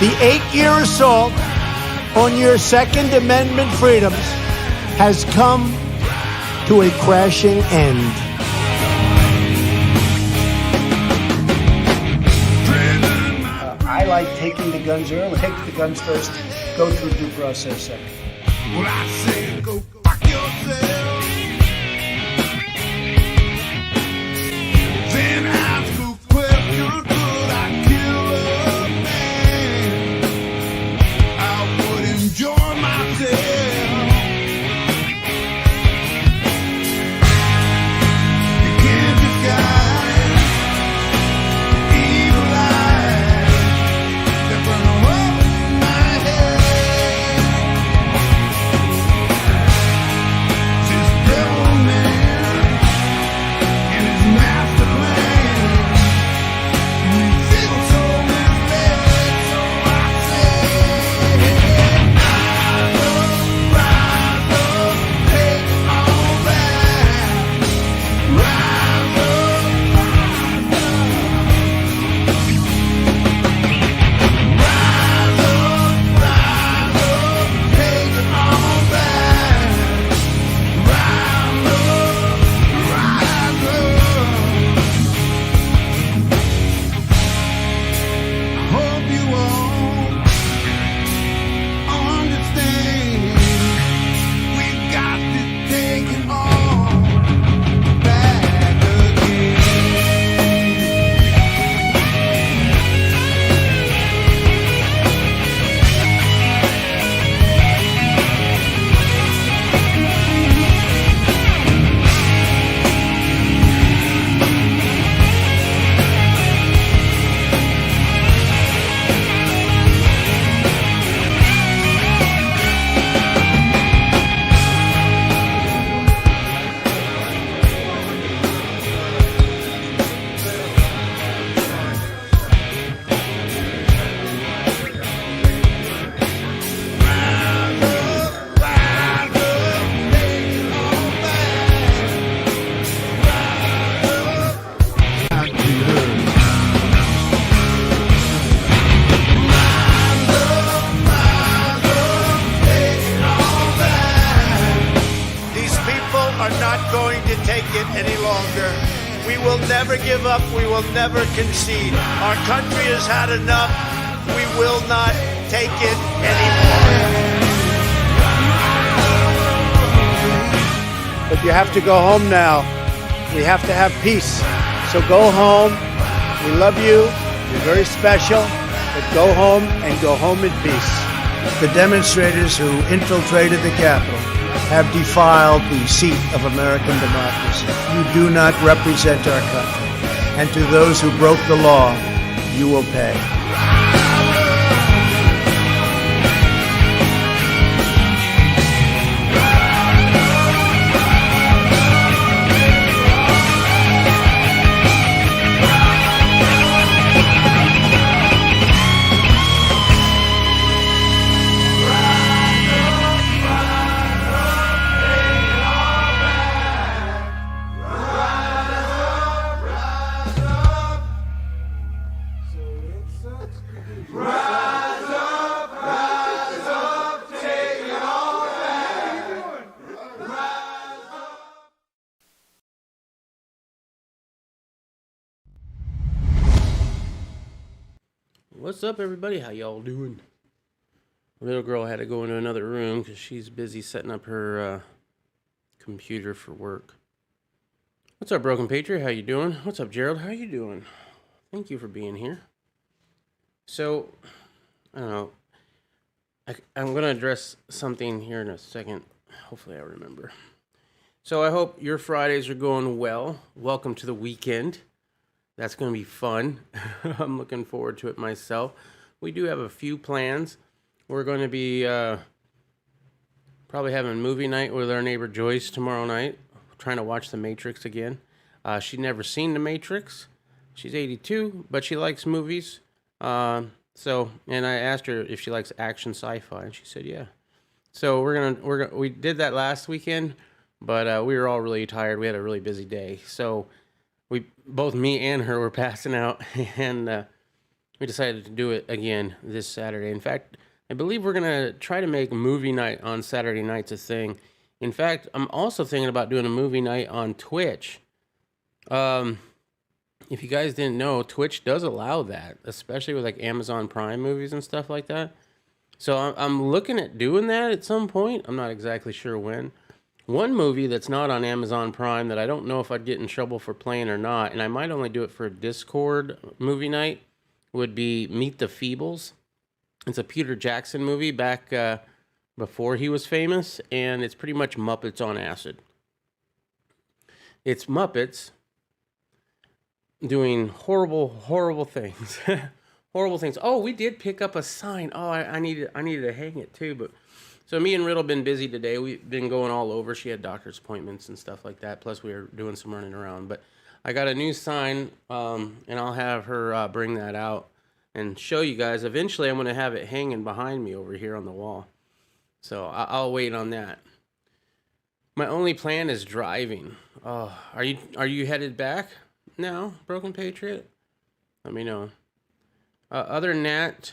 The 8-year assault on your Second Amendment freedoms has come to a crashing end. I like taking the guns early. Take the guns first, go through due process second. Well, I say go fuck yourself. Then ask a question, could I kill a man? I would enjoy myself. You can't disguise evil eyes that burn a hole in my head. This devil man and his master plan. We feel so misled, so I say, rise up, take all that. Rise up, take all that. Hope you all understand. We got to take it all back again. These people are not going to take it any longer. We will never give up. We will never concede. Our country has had enough. We will not take it anymore. But you have to go home now. We have to have peace. So go home. We love you. You're very special. But go home and go home in peace. The demonstrators who infiltrated the Capitol have defiled the seat of American democracy. You do not represent our country. And to those who broke the law, you will pay. What's up, everybody? How y'all doing? Little girl had to go into another room because she's busy setting up her computer for work. What's up, Broken Patriot? How you doing? What's up, Gerald? How you doing? Thank you for being here. So, I don't know. I'm going to address something here in a second. Hopefully I remember. So I hope your Fridays are going well. Welcome to the weekend. That's going to be fun. I'm looking forward to it myself. We do have a few plans. We're going to be probably having movie night with our neighbor Joyce tomorrow night, trying to watch The Matrix again. She'd never seen The Matrix. She's 82, but she likes movies. And I asked her if she likes action sci-fi, and she said yeah. So we did that last weekend, but we were all really tired. We had a really busy day. So both me and her were passing out, and we decided to do it again this Saturday. In fact, I believe we're gonna try to make movie night on Saturday nights a thing. In fact, I'm also thinking about doing a movie night on Twitch. If you guys didn't know, Twitch does allow that, especially with like Amazon Prime movies and stuff like that. So I'm looking at doing that at some point. I'm not exactly sure when. One movie that's not on Amazon Prime that I don't know if I'd get in trouble for playing or not, and I might only do it for a Discord movie night, would be Meet the Feebles. It's a Peter Jackson movie back before he was famous, and it's pretty much Muppets on acid. It's Muppets doing horrible, horrible things. Horrible things. Oh, we did pick up a sign. Oh, I needed to hang it too. But so me and Riddle been busy today. We've been going all over. She had doctor's appointments and stuff like that. Plus we were doing some running around. But I got a new sign, and I'll have her bring that out and show you guys. Eventually, I'm going to have it hanging behind me over here on the wall. So I'll wait on that. My only plan is driving. Oh, are you headed back now, Broken Patriot? Let me know. Other than that,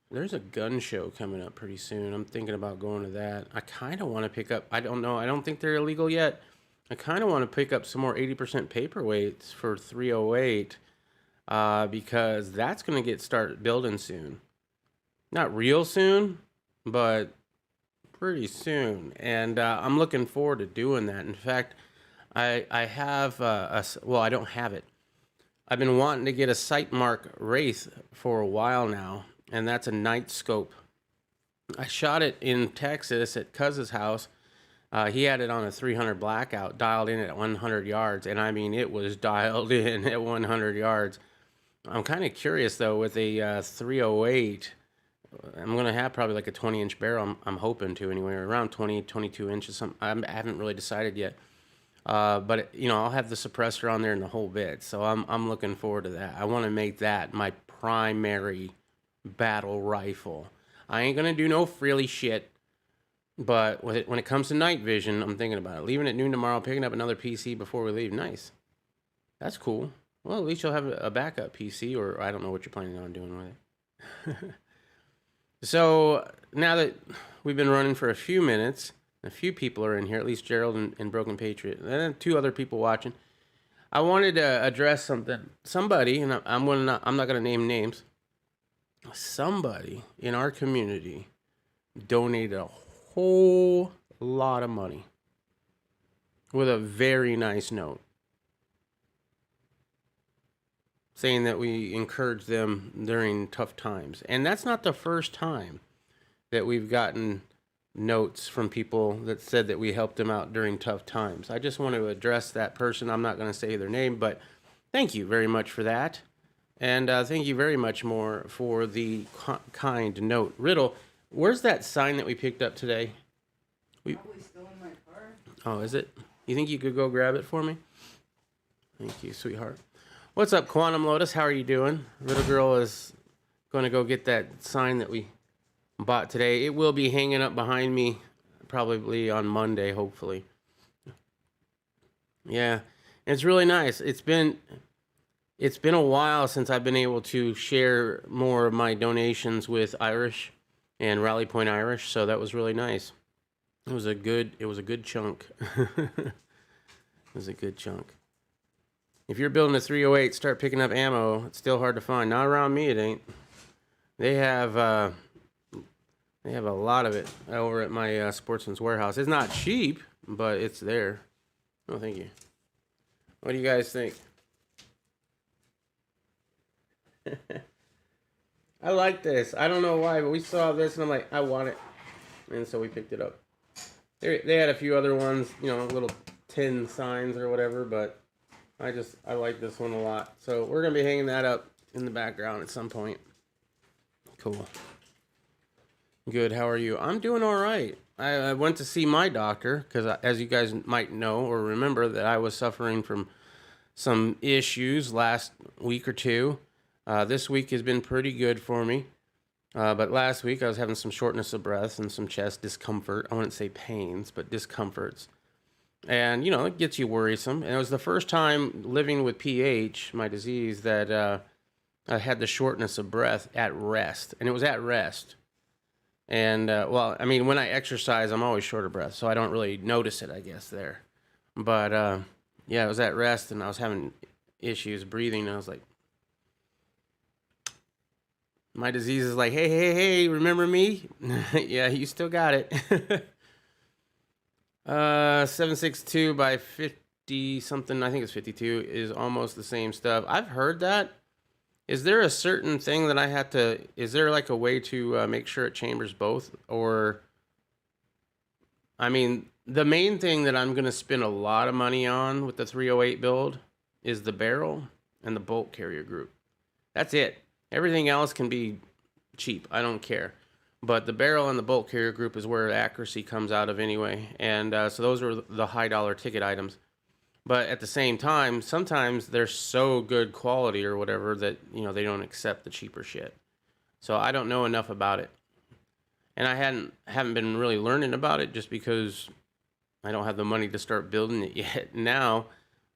there's a gun show coming up pretty soon. I'm thinking about going to that. I kind of want to pick up, I don't know, I don't think they're illegal yet. I kind of want to pick up some more 80% paperweights for 308 because that's going to start building soon. Not real soon, but pretty soon. And I'm looking forward to doing that. In fact, I have, well, I don't have it. I've been wanting to get a Sightmark Wraith for a while now, and that's a night scope. I shot it in Texas at Cuz's house. He had it on a 300 blackout, dialed in at 100 yards, and I mean, it was dialed in at 100 yards. I'm kind of curious, though, with a 308, I'm going to have probably like a 20-inch barrel, I'm hoping to anyway, around 20, 22 inches. I haven't really decided yet. But you know, I'll have the suppressor on there and the whole bit. So I'm looking forward to that. I want to make that my primary battle rifle. I ain't gonna do no frilly shit. But when it comes to night vision, I'm thinking about it. Leaving at noon tomorrow, picking up another PC before we leave. Nice. That's cool. Well, at least you'll have a backup PC, or I don't know what you're planning on doing with it. So now that we've been running for a few minutes, a few people are in here, at least Gerald and Broken Patriot, and then 2 other people watching. I wanted to address something. Somebody, and I'm not going to name names. Somebody in our community donated a whole lot of money with a very nice note, saying that we encourage them during tough times. And that's not the first time that we've gotten notes from people that said that we helped them out during tough times. I just want to address that person. I'm not going to say their name, but thank you very much for that. And thank you very much more for the kind note. Riddle, where's that sign that we picked up today? Probably still in my car. Oh, is it? You think you could go grab it for me? Thank you, sweetheart. What's up, Quantum Lotus? How are you doing? Riddle Girl is going to go get that sign that we bought today. It will be hanging up behind me probably on Monday, hopefully. Yeah, it's really nice. It's been a while since I've been able to share more of my donations with Irish and Rally Point Irish, so that was really nice. It was a good chunk. It was a good chunk. If you're building a 308, start picking up ammo. It's still hard to find. Not around me, it ain't. They have a lot of it over at my Sportsman's Warehouse. It's not cheap, but it's there. Oh, thank you. What do you guys think? I like this. I don't know why, but we saw this and I'm like, I want it. And so we picked it up. They had a few other ones, you know, little tin signs or whatever, but I like this one a lot. So we're going to be hanging that up in the background at some point. Cool. Good. How are you? I'm doing all right. I went to see my doctor because, as you guys might know or remember, that I was suffering from some issues last week or two. This week has been pretty good for me. But last week I was having some shortness of breath and some chest discomfort. I wouldn't say pains, but discomforts. And, you know, it gets you worrisome. And it was the first time living with PH, my disease, that I had the shortness of breath at rest, and it was at rest. And well, I mean, when I exercise, I'm always short of breath, so I don't really notice it, I guess, there. But yeah, I was at rest, and I was having issues breathing, and I was like, my disease is like, hey, hey, hey, remember me? Yeah, you still got it. 762 by 50 something, I think it's 52, is almost the same stuff. I've heard that. Is there a certain thing that I have to, is there like a way to make sure it chambers both? Or, I mean, the main thing that I'm going to spend a lot of money on with the 308 build is the barrel and the bolt carrier group. That's it. Everything else can be cheap. I don't care. But the barrel and the bolt carrier group is where accuracy comes out of anyway. And so those are the high dollar ticket items. But at the same time, sometimes they're so good quality or whatever that, you know, they don't accept the cheaper shit. So I don't know enough about it. And I haven't been really learning about it just because I don't have the money to start building it yet. Now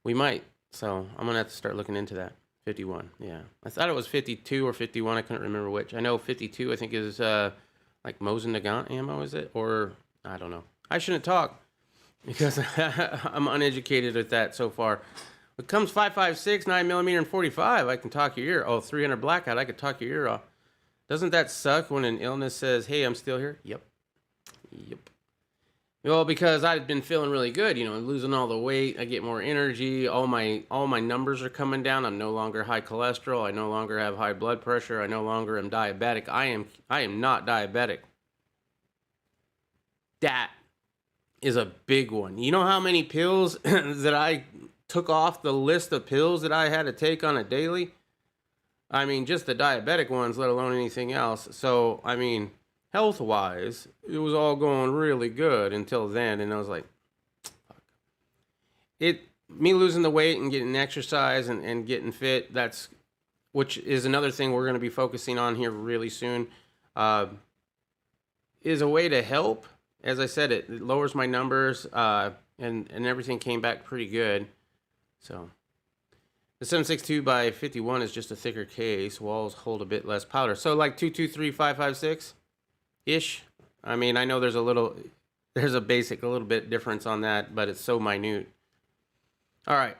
we might. So I'm going to have to start looking into that. 51. Yeah. I thought it was 52 or 51. I couldn't remember which. I know 52, I think, is like Mosin Nagant ammo, is it? Or I don't know. I shouldn't talk because I'm uneducated at that so far. When it comes 5.56, 9mm, and 45, I can talk your ear. Oh, 300 blackout, I could talk your ear off. Doesn't that suck when an illness says, hey, I'm still here? Yep. Yep. Well, because I've been feeling really good, you know, losing all the weight. I get more energy. All my numbers are coming down. I'm no longer high cholesterol. I no longer have high blood pressure. I no longer am diabetic. I am not diabetic. That is a big one. You know how many pills that I took off the list of pills that I had to take on a daily? I mean, just the diabetic ones, let alone anything else. So, I mean, health-wise, it was all going really good until then, and I was like, fuck. Me losing the weight and getting exercise and getting fit, which is another thing we're going to be focusing on here really soon, is a way to help. As I said, it lowers my numbers, and everything came back pretty good. So the 762 by 51 is just a thicker case. Walls hold a bit less powder. So like 223, 556 ish. I mean, I know there's a little bit difference on that, but it's so minute. All right.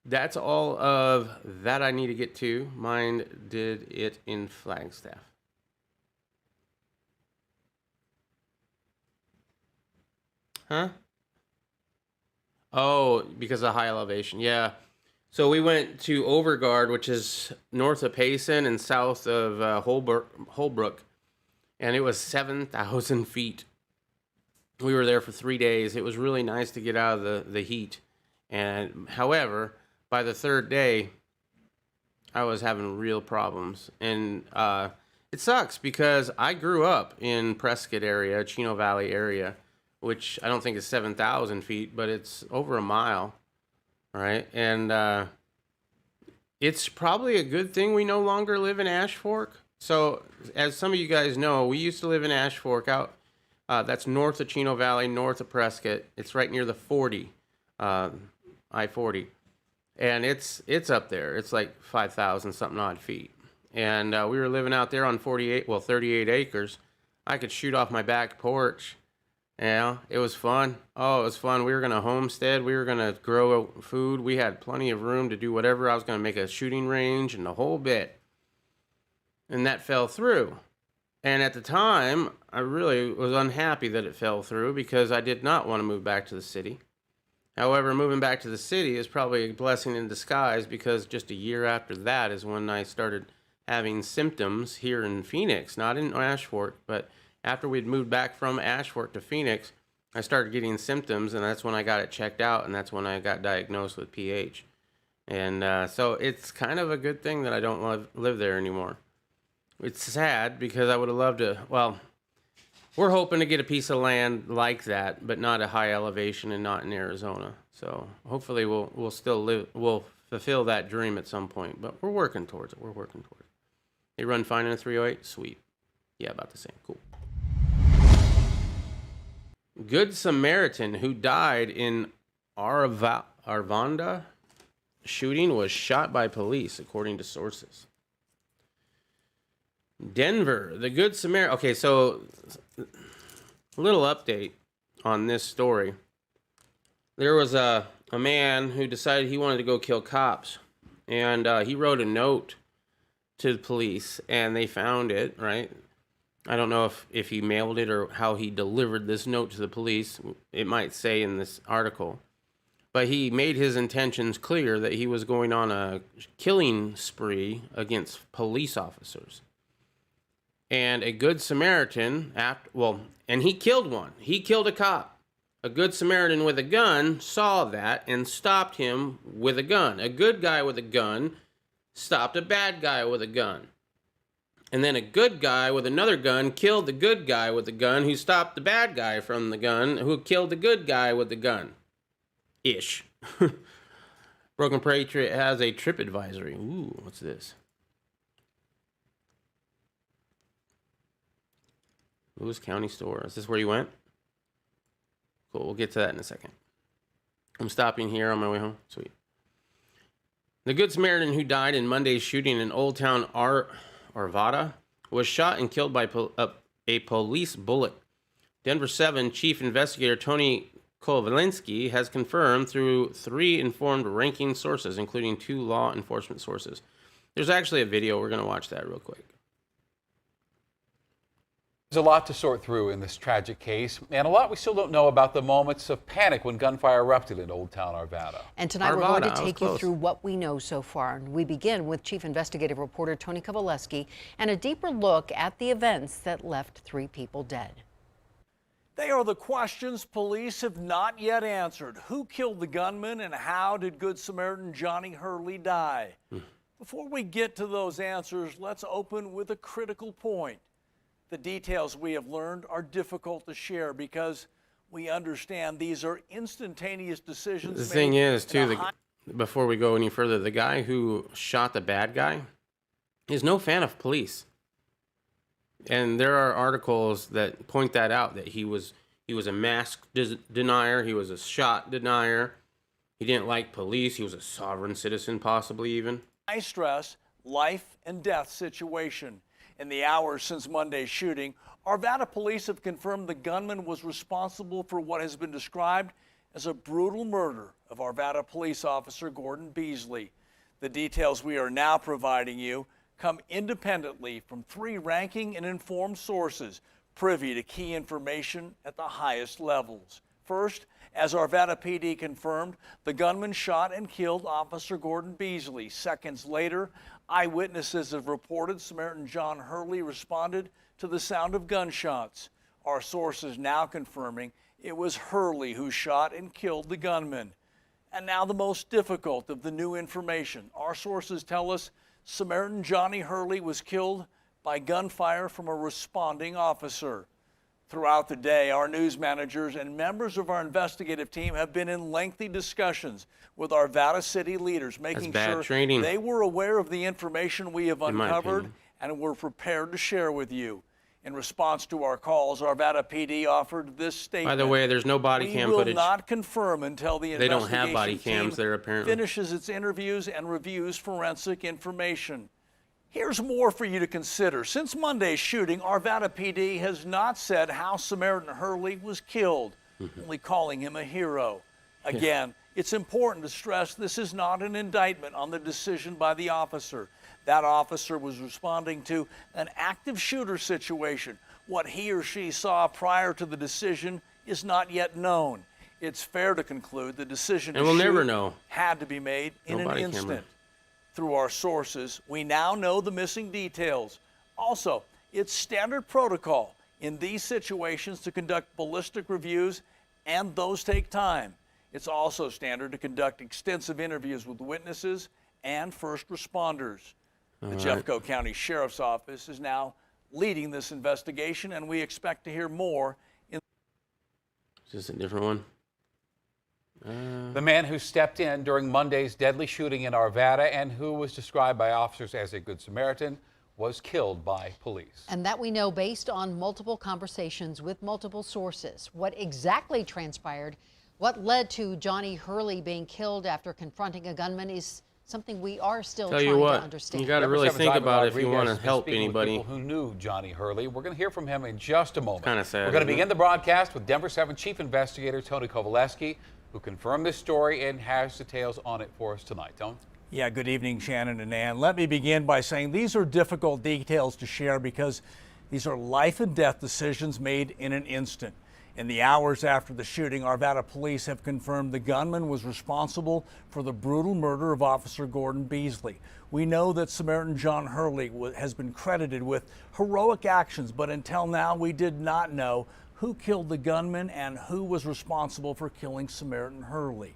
That's all of that I need to get to. Mine did it in Flagstaff. Huh? Oh, because of high elevation. Yeah. So we went to Overgard, which is north of Payson and south of Holbrook, and it was 7,000 feet. We were there for 3 days. It was really nice to get out of the heat. And however, by the third day, I was having real problems. And it sucks because I grew up in Prescott area, Chino Valley area, which I don't think is 7,000 feet, but it's over a mile, right? And it's probably a good thing we no longer live in Ash Fork. So, as some of you guys know, we used to live in Ash Fork, that's north of Chino Valley, north of Prescott. It's right near the 40, I-40, and it's up there. It's like 5,000 something odd feet, and we were living out there on 38 acres. I could shoot off my back porch. Yeah, it was fun. Oh, it was fun. We were going to homestead. We were going to grow food. We had plenty of room to do whatever. I was going to make a shooting range and the whole bit. And that fell through. And at the time, I really was unhappy that it fell through because I did not want to move back to the city. However, moving back to the city is probably a blessing in disguise because just a year after that is when I started having symptoms here in Phoenix, not in Ash Fork, but after we'd moved back from Ash Fork to Phoenix, I started getting symptoms, and that's when I got it checked out, and that's when I got diagnosed with PH. And so it's kind of a good thing that I don't live there anymore. It's sad because I would have loved to, well, we're hoping to get a piece of land like that, but not a high elevation and not in Arizona. So hopefully we'll still we'll fulfill that dream at some point, but we're working towards it. They run fine in a 308? Sweet. Yeah, about the same. Cool. Good Samaritan who died in Arvanda shooting was shot by police, according to sources. Denver, the Good Samaritan. Okay, so a little update on this story. There was a man who decided he wanted to go kill cops, and he wrote a note to the police, and they found it, right? I don't know if he mailed it or how he delivered this note to the police. It might say in this article. But he made his intentions clear that he was going on a killing spree against police officers. And a Good Samaritan, and he killed one. He killed a cop. A Good Samaritan with a gun saw that and stopped him with a gun. A good guy with a gun stopped a bad guy with a gun. And then a good guy with another gun killed the good guy with the gun who stopped the bad guy from the gun who killed the good guy with the gun. Ish. Broken Patriot has a trip advisory. Ooh, what's this? Lewis County store. Is this where you went? Cool, we'll get to that in a second. I'm stopping here on my way home. Sweet. The Good Samaritan who died in Monday's shooting in Old Town Arvada was shot and killed by a police bullet. Denver 7 Chief Investigator Tony Kovalinski has confirmed through 3 informed ranking sources, including 2 law enforcement sources. There's actually a video. We're going to watch that real quick. There's a lot to sort through in this tragic case, and a lot we still don't know about the moments of panic when gunfire erupted in Old Town Arvada. And tonight we're going to take you through what we know so far. And we begin with Chief Investigative Reporter Tony Kovalevsky and a deeper look at the events that left 3 people dead. They are the questions police have not yet answered. Who killed the gunman and how did Good Samaritan Johnny Hurley die? Before we get to those answers, let's open with a critical point. The details we have learned are difficult to share because we understand these are instantaneous decisions. The thing is, too, before we go any further, the guy who shot the bad guy is no fan of police. And there are articles that point that out, that he was a mask denier, he was a shot denier, he didn't like police, he was a sovereign citizen possibly even. High stress, life and death situation. In the hours since Monday's shooting, Arvada police have confirmed the gunman was responsible for what has been described as a brutal murder of Arvada police officer Gordon Beasley. The details we are now providing you come independently from 3 ranking and informed sources privy to key information at the highest levels. First, as Arvada PD confirmed, the gunman shot and killed Officer Gordon Beasley. Seconds later, eyewitnesses have reported Samaritan John Hurley responded to the sound of gunshots. Our sources now confirming it was Hurley who shot and killed the gunman. And now the most difficult of the new information. Our sources tell us Samaritan Johnny Hurley was killed by gunfire from a responding officer. Throughout the day, our news managers and members of our investigative team have been in lengthy discussions with our Arvada city leaders, making sure they were aware of the information we have uncovered and were prepared to share with you. In response to our calls, our Arvada PD offered this statement. By the way, there's no body cam footage. We will not confirm until the investigation team don't have body cams there, apparently. Finishes its interviews and reviews forensic information. Here's more for you to consider. Since Monday's shooting, Arvada PD has not said how Samaritan Hurley was killed, only calling him a hero. Again, it's important to stress this is not an indictment on the decision by the officer. That officer was responding to an active shooter situation. What he or she saw prior to the decision is not yet known. It's fair to conclude the decision to shoot had to be made in an instant. Through our sources, we now know the missing details. Also, it's standard protocol in these situations to conduct ballistic reviews, and those take time. It's also standard to conduct extensive interviews with witnesses and first responders. The Jeffco County Sheriff's Office is now leading this investigation, and we expect to hear more. Is this a different one? The man who stepped in during Monday's deadly shooting in Arvada and who was described by officers as a Good Samaritan was killed by police. And that we know based on multiple conversations with multiple sources. What exactly transpired, what led to Johnny Hurley being killed after confronting a gunman is something we are still Tell trying you to what, understand. you got to Number really 7's think Ivan about it if you want Rodriguez to has been help speaking with anybody. people who knew Johnny Hurley. We're going to hear from him in just a moment. Kinda sad, We're going to isn't it? begin the broadcast with Denver 7 Chief Investigator Tony Kovaleski, who confirmed this story and has details on it for us tonight. Tony? Yeah, good evening, Shannon and Ann. Let me begin by saying these are difficult details to share because these are life and death decisions made in an instant. In the hours after the shooting, Arvada police have confirmed the gunman was responsible for the brutal murder of Officer Gordon Beasley. We know that Samaritan John Hurley has been credited with heroic actions, but until now we did not know who killed the gunman and who was responsible for killing Samaritan Hurley.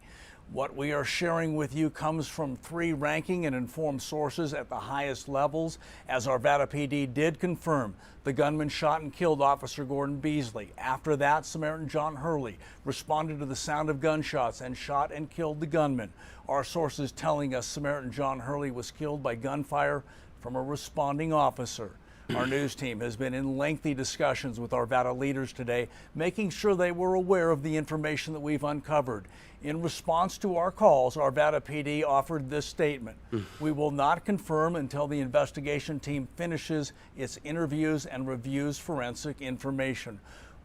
What we are sharing with you comes from 3 ranking and informed sources at the highest levels, as Arvada PD did confirm the gunman shot and killed Officer Gordon Beasley. After that, Samaritan John Hurley responded to the sound of gunshots and shot and killed the gunman. Our sources telling us Samaritan John Hurley was killed by gunfire from a responding officer. Our news team has been in lengthy discussions with Arvada leaders today, making sure they were aware of the information that we've uncovered. In response to our calls, Arvada PD offered this statement. We will not confirm until the investigation team finishes its interviews and reviews forensic information.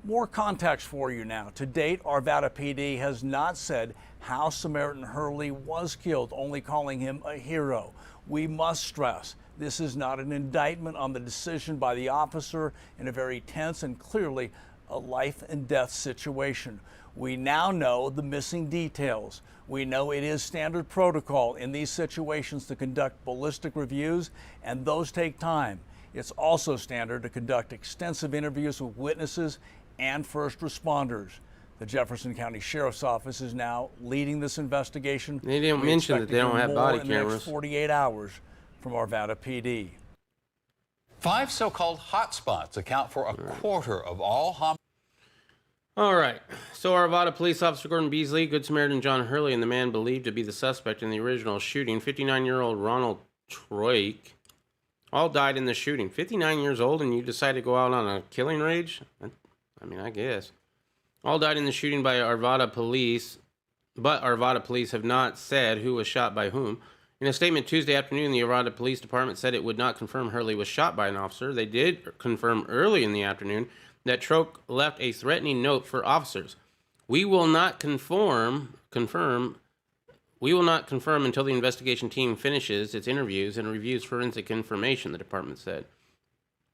More context for you now. To date, Arvada PD has not said how Samaritan Hurley was killed, only calling him a hero. We must stress, this is not an indictment on the decision by the officer in a very tense and clearly a life and death situation. We now know the missing details. We know it is standard protocol in these situations to conduct ballistic reviews, and those take time. It's also standard to conduct extensive interviews with witnesses and first responders. The Jefferson County Sheriff's Office is now leading this investigation. They didn't We mention expect that they to don't hear have more body in the next cameras. 48 hours from Arvada PD. 5 so-called hotspots account for a quarter of all homicides. All right. So Arvada Police Officer Gordon Beasley, Good Samaritan John Hurley, and the man believed to be the suspect in the original shooting, 59-year-old Ronald Troik, all died in the shooting. 59 years old, and you decide to go out on a killing rage? I mean, I guess. All died in the shooting by Arvada Police, but Arvada Police have not said who was shot by whom. In a statement Tuesday afternoon, the Arvada Police Department said it would not confirm Hurley was shot by an officer. They did confirm early in the afternoon that Troik left a threatening note for officers. We will not confirm until the investigation team finishes its interviews and reviews forensic information, the department said.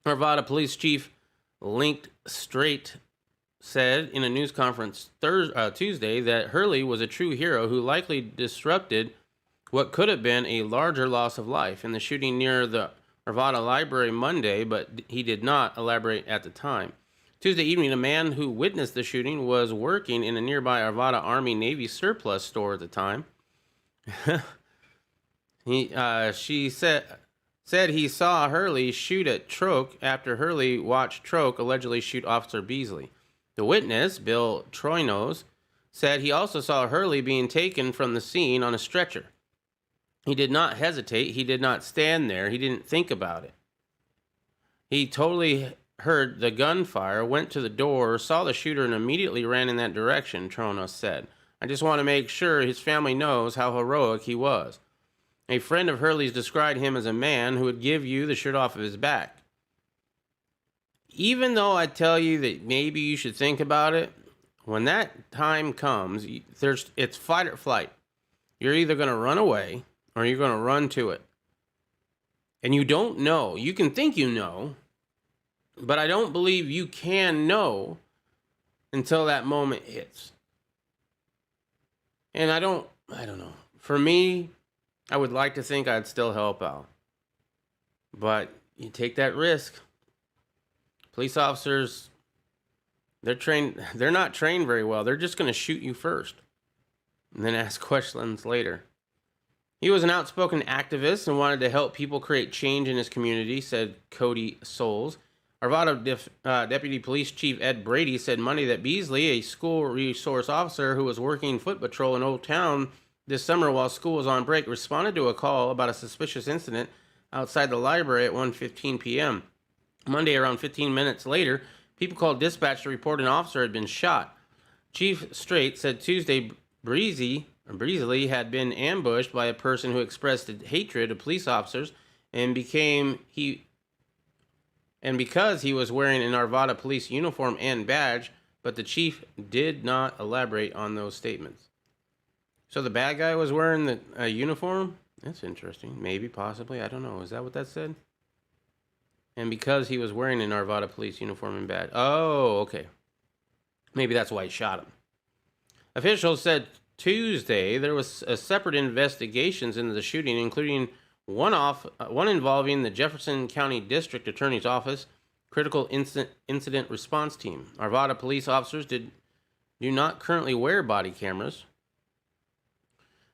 Arvada Police Chief Linked Straight said in a news conference Tuesday that Hurley was a true hero who likely disrupted what could have been a larger loss of life in the shooting near the Arvada Library Monday, but he did not elaborate at the time. Tuesday evening, a man who witnessed the shooting was working in a nearby Arvada Army Navy surplus store at the time. She said he saw Hurley shoot at Troik after Hurley watched Troik allegedly shoot Officer Beasley. The witness, Bill Troinos, said he also saw Hurley being taken from the scene on a stretcher. He did not hesitate. He did not stand there. He didn't think about it. He totally heard the gunfire, went to the door, saw the shooter, and immediately ran in that direction, Troinos said. I just want to make sure his family knows how heroic he was. A friend of Hurley's described him as a man who would give you the shirt off of his back. Even though I tell you that maybe you should think about it, when that time comes, it's fight or flight. You're either going to run away or you're going to run to it. And you don't know. You can think you know, but I don't believe you can know until that moment hits. And I don't know. For me, I would like to think I'd still help out. But you take that risk. Police officers, they're not trained very well. They're just going to shoot you first and then ask questions later. He was an outspoken activist and wanted to help people create change in his community, said Cody Souls. Arvada Deputy Police Chief Ed Brady said Monday that Beasley, a school resource officer who was working foot patrol in Old Town this summer while school was on break, responded to a call about a suspicious incident outside the library at 1:15 p.m. Monday, around 15 minutes later, people called dispatch to report an officer had been shot. Chief Straight said Tuesday Breesley had been ambushed by a person who expressed hatred of police officers and because he was wearing an Arvada police uniform and badge, but the chief did not elaborate on those statements. So the bad guy was wearing a uniform? That's interesting. Maybe, possibly. I don't know. Is that what that said? And because he was wearing an Arvada police uniform and badge. Oh, okay. Maybe that's why he shot him. Officials said Tuesday there was a separate investigations into the shooting, including one involving the Jefferson County District Attorney's Office Critical Incident Response Team. Arvada police officers do not currently wear body cameras,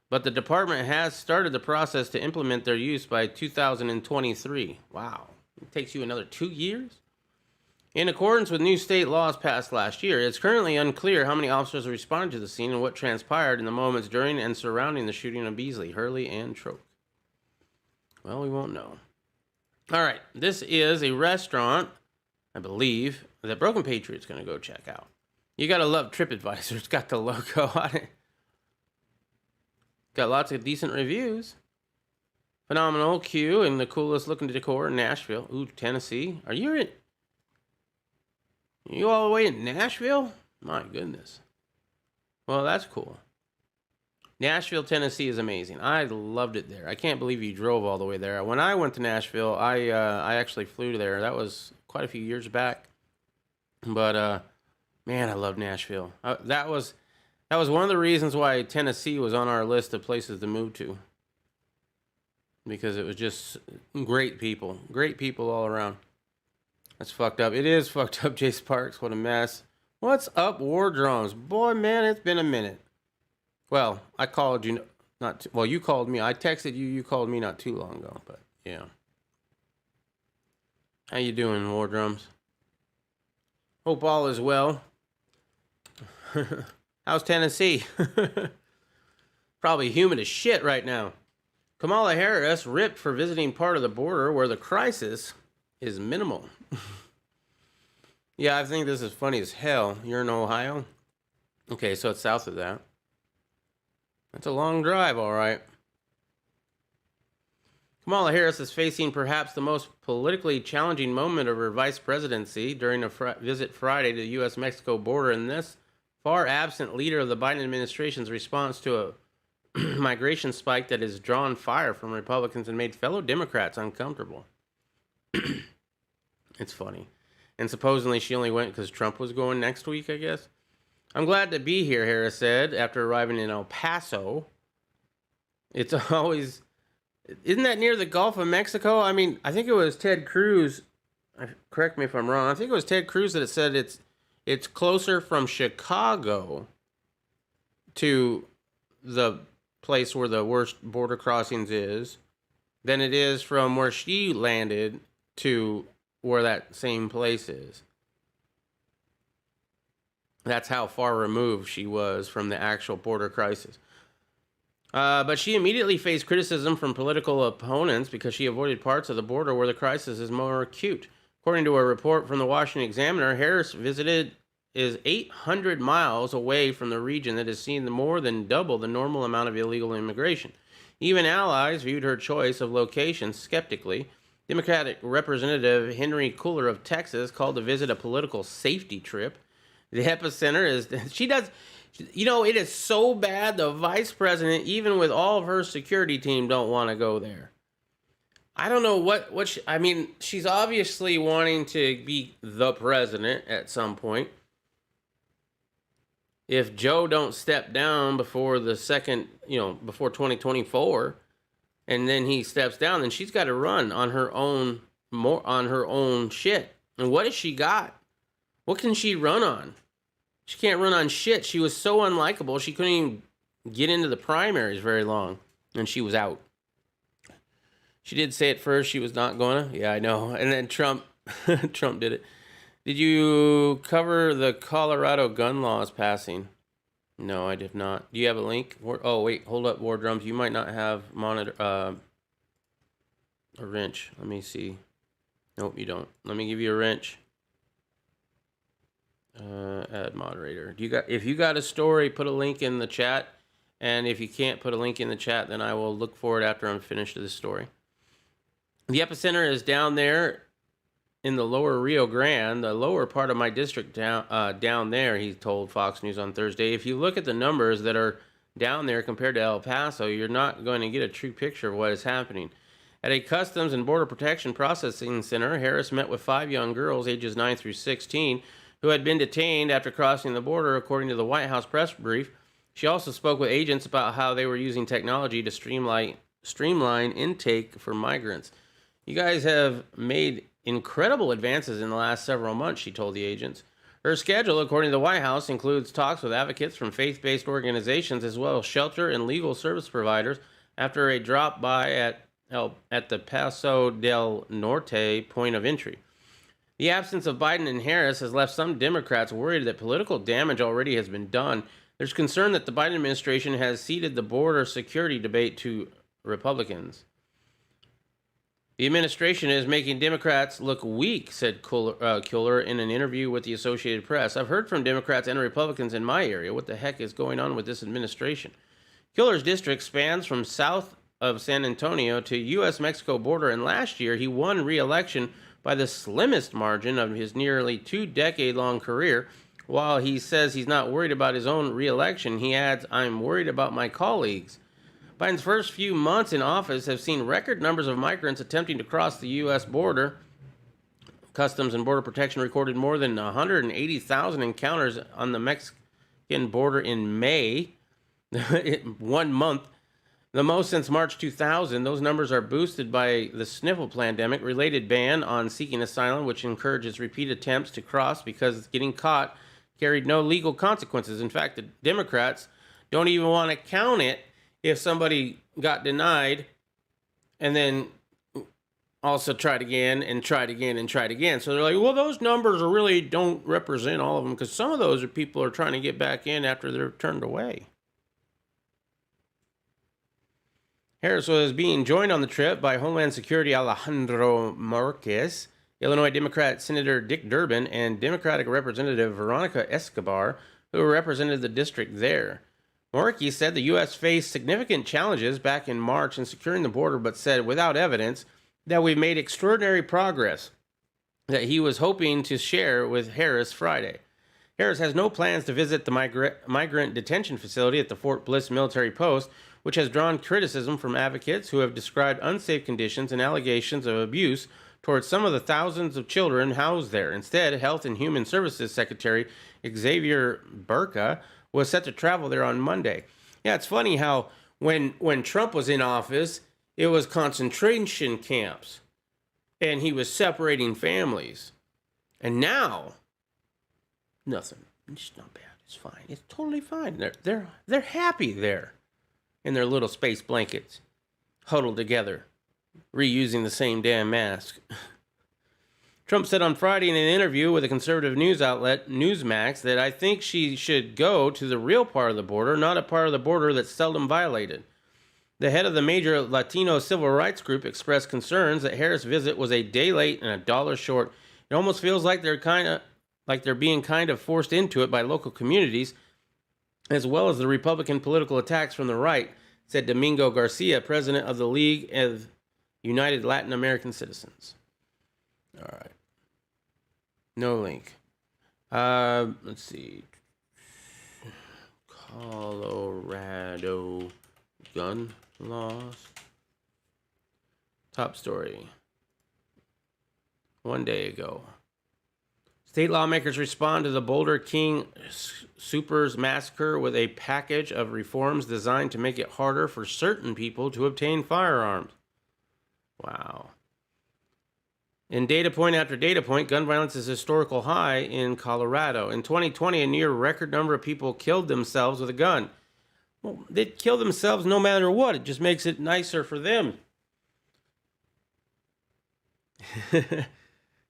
but the department has started the process to implement their use by 2023. Wow. It takes you another 2 years? In accordance with new state laws passed last year, it's currently unclear how many officers responded to the scene and what transpired in the moments during and surrounding the shooting of Beasley, Hurley, and Troke. Well, we won't know. All right, this is a restaurant, I believe, that Broken Patriot's going to go check out. You got to love TripAdvisor. It's got the logo on it. Got lots of decent reviews. Phenomenal queue and the coolest looking decor in Nashville. Ooh, Tennessee. Are you all the way in Nashville? My goodness. Well, that's cool. Nashville, Tennessee is amazing. I loved it there. I can't believe you drove all the way there. When I went to Nashville, I actually flew there. That was quite a few years back. But man, I love Nashville. That was one of the reasons why Tennessee was on our list of places to move to. Because it was just great people all around. That's fucked up. It is fucked up, Jay Sparks. What a mess. What's up, War Drums? Boy, man, it's been a minute. Well, I called you you called me. I texted you. You called me not too long ago, but yeah. How you doing, War Drums? Hope all is well. How's Tennessee? Probably humid as shit right now. Kamala Harris ripped for visiting part of the border where the crisis is minimal. Yeah, I think this is funny as hell. You're in Ohio? Okay, so it's south of that. That's a long drive, all right. Kamala Harris is facing perhaps the most politically challenging moment of her vice presidency during a visit Friday to the U.S.-Mexico border, and this far absent leader of the Biden administration's response to a migration spike that has drawn fire from Republicans and made fellow Democrats uncomfortable. It's funny. And supposedly she only went because Trump was going next week, I guess. I'm glad to be here, Harris said, after arriving in El Paso. It's always... Isn't that near the Gulf of Mexico? I mean, I think it was Ted Cruz. Correct me if I'm wrong. I think it was Ted Cruz that said it's closer from Chicago to the place where the worst border crossings is than it is from where she landed to where that same place is. That's how far removed she was from the actual border crisis. But she immediately faced criticism from political opponents because she avoided parts of the border where the crisis is more acute. According to a report from the Washington Examiner, Harris is 800 miles away from the region that has seen more than double the normal amount of illegal immigration. Even allies viewed her choice of location skeptically. Democratic Representative Henry Cooler of Texas called the visit a political safety trip. The epicenter is... it is so bad the vice president, even with all of her security team, don't want to go there. I don't know she's obviously wanting to be the president at some point. If Joe don't step down before before 2024, and then he steps down, then she's got to run on her own shit. And what has she got? What can she run on? She can't run on shit. She was so unlikable, she couldn't even get into the primaries very long, and she was out. She did say at first she was not gonna. Yeah, I know. And then Trump did it. Did you cover the Colorado gun laws passing? No, I did not. Do you have a link? Oh, wait, hold up, War Drums. You might not have a wrench. Let me see. Nope, you don't. Let me give you a wrench. Add moderator. If you got a story, put a link in the chat. And if you can't put a link in the chat, then I will look for it after I'm finished with this story. The epicenter is down there in the lower Rio Grande, the lower part of my district down there, he told Fox News on Thursday. If you look at the numbers that are down there compared to El Paso, you're not going to get a true picture of what is happening. At a Customs and Border Protection Processing Center, Harris met with 5 young girls, ages 9 through 16, who had been detained after crossing the border, according to the White House press brief. She also spoke with agents about how they were using technology to streamline intake for migrants. You guys have made incredible advances in the last several months, she told the agents. Her schedule, according to the White House, includes talks with advocates from faith-based organizations as well as shelter and legal service providers after a drop-by at the Paso del Norte point of entry. The absence of Biden and Harris has left some Democrats worried that political damage already has been done. There's concern that the Biden administration has ceded the border security debate to Republicans. The administration is making Democrats look weak, said Kuhler in an interview with the Associated Press. I've heard from Democrats and Republicans in my area. What the heck is going on with this administration? Kuhler's district spans from south of San Antonio to U.S.-Mexico border, and last year he won re-election by the slimmest margin of his nearly 2-decade-long career. While he says he's not worried about his own re-election, he adds, I'm worried about my colleagues. Biden's first few months in office have seen record numbers of migrants attempting to cross the U.S. border. Customs and Border Protection recorded more than 180,000 encounters on the Mexican border in May, 1 month, the most since March 2000. Those numbers are boosted by the sniffle pandemic related ban on seeking asylum, which encourages repeat attempts to cross because getting caught carried no legal consequences. In fact, the Democrats don't even want to count it if somebody got denied and then also tried again and tried again and tried again. So they're like, well, those numbers really don't represent all of them because some of those are people are trying to get back in after they're turned away. Harris was being joined on the trip by Homeland Security Alejandro Mayorkas, Illinois Democrat Senator Dick Durbin, and Democratic Representative Veronica Escobar, who represented the district there. Mayorkas said the U.S. faced significant challenges back in March in securing the border, but said without evidence that we've made extraordinary progress that he was hoping to share with Harris Friday. Harris has no plans to visit the migrant detention facility at the Fort Bliss military post, which has drawn criticism from advocates who have described unsafe conditions and allegations of abuse towards some of the thousands of children housed there. Instead, Health and Human Services Secretary Xavier Burka was set to travel there on Monday. Yeah, it's funny how when Trump was in office, it was concentration camps, and he was separating families. And now, nothing. It's not bad. It's fine. It's totally fine. They're happy there in their little space blankets, huddled together, reusing the same damn mask. Trump said on Friday in an interview with a conservative news outlet, Newsmax, that I think she should go to the real part of the border, not a part of the border that's seldom violated. The head of the major Latino civil rights group expressed concerns that Harris' visit was a day late and $1 short. It almost feels like they're being kind of forced into it by local communities, as well as the Republican political attacks from the right, said Domingo Garcia, president of the League of United Latin American Citizens. All right. No link. Let's see. Colorado gun laws. Top story. 1 day ago. State lawmakers respond to the Boulder King Supers massacre with a package of reforms designed to make it harder for certain people to obtain firearms. Wow. In data point after data point, gun violence is a historical high in Colorado. In 2020, a near record number of people killed themselves with a gun. Well, they'd kill themselves no matter what. It just makes it nicer for them.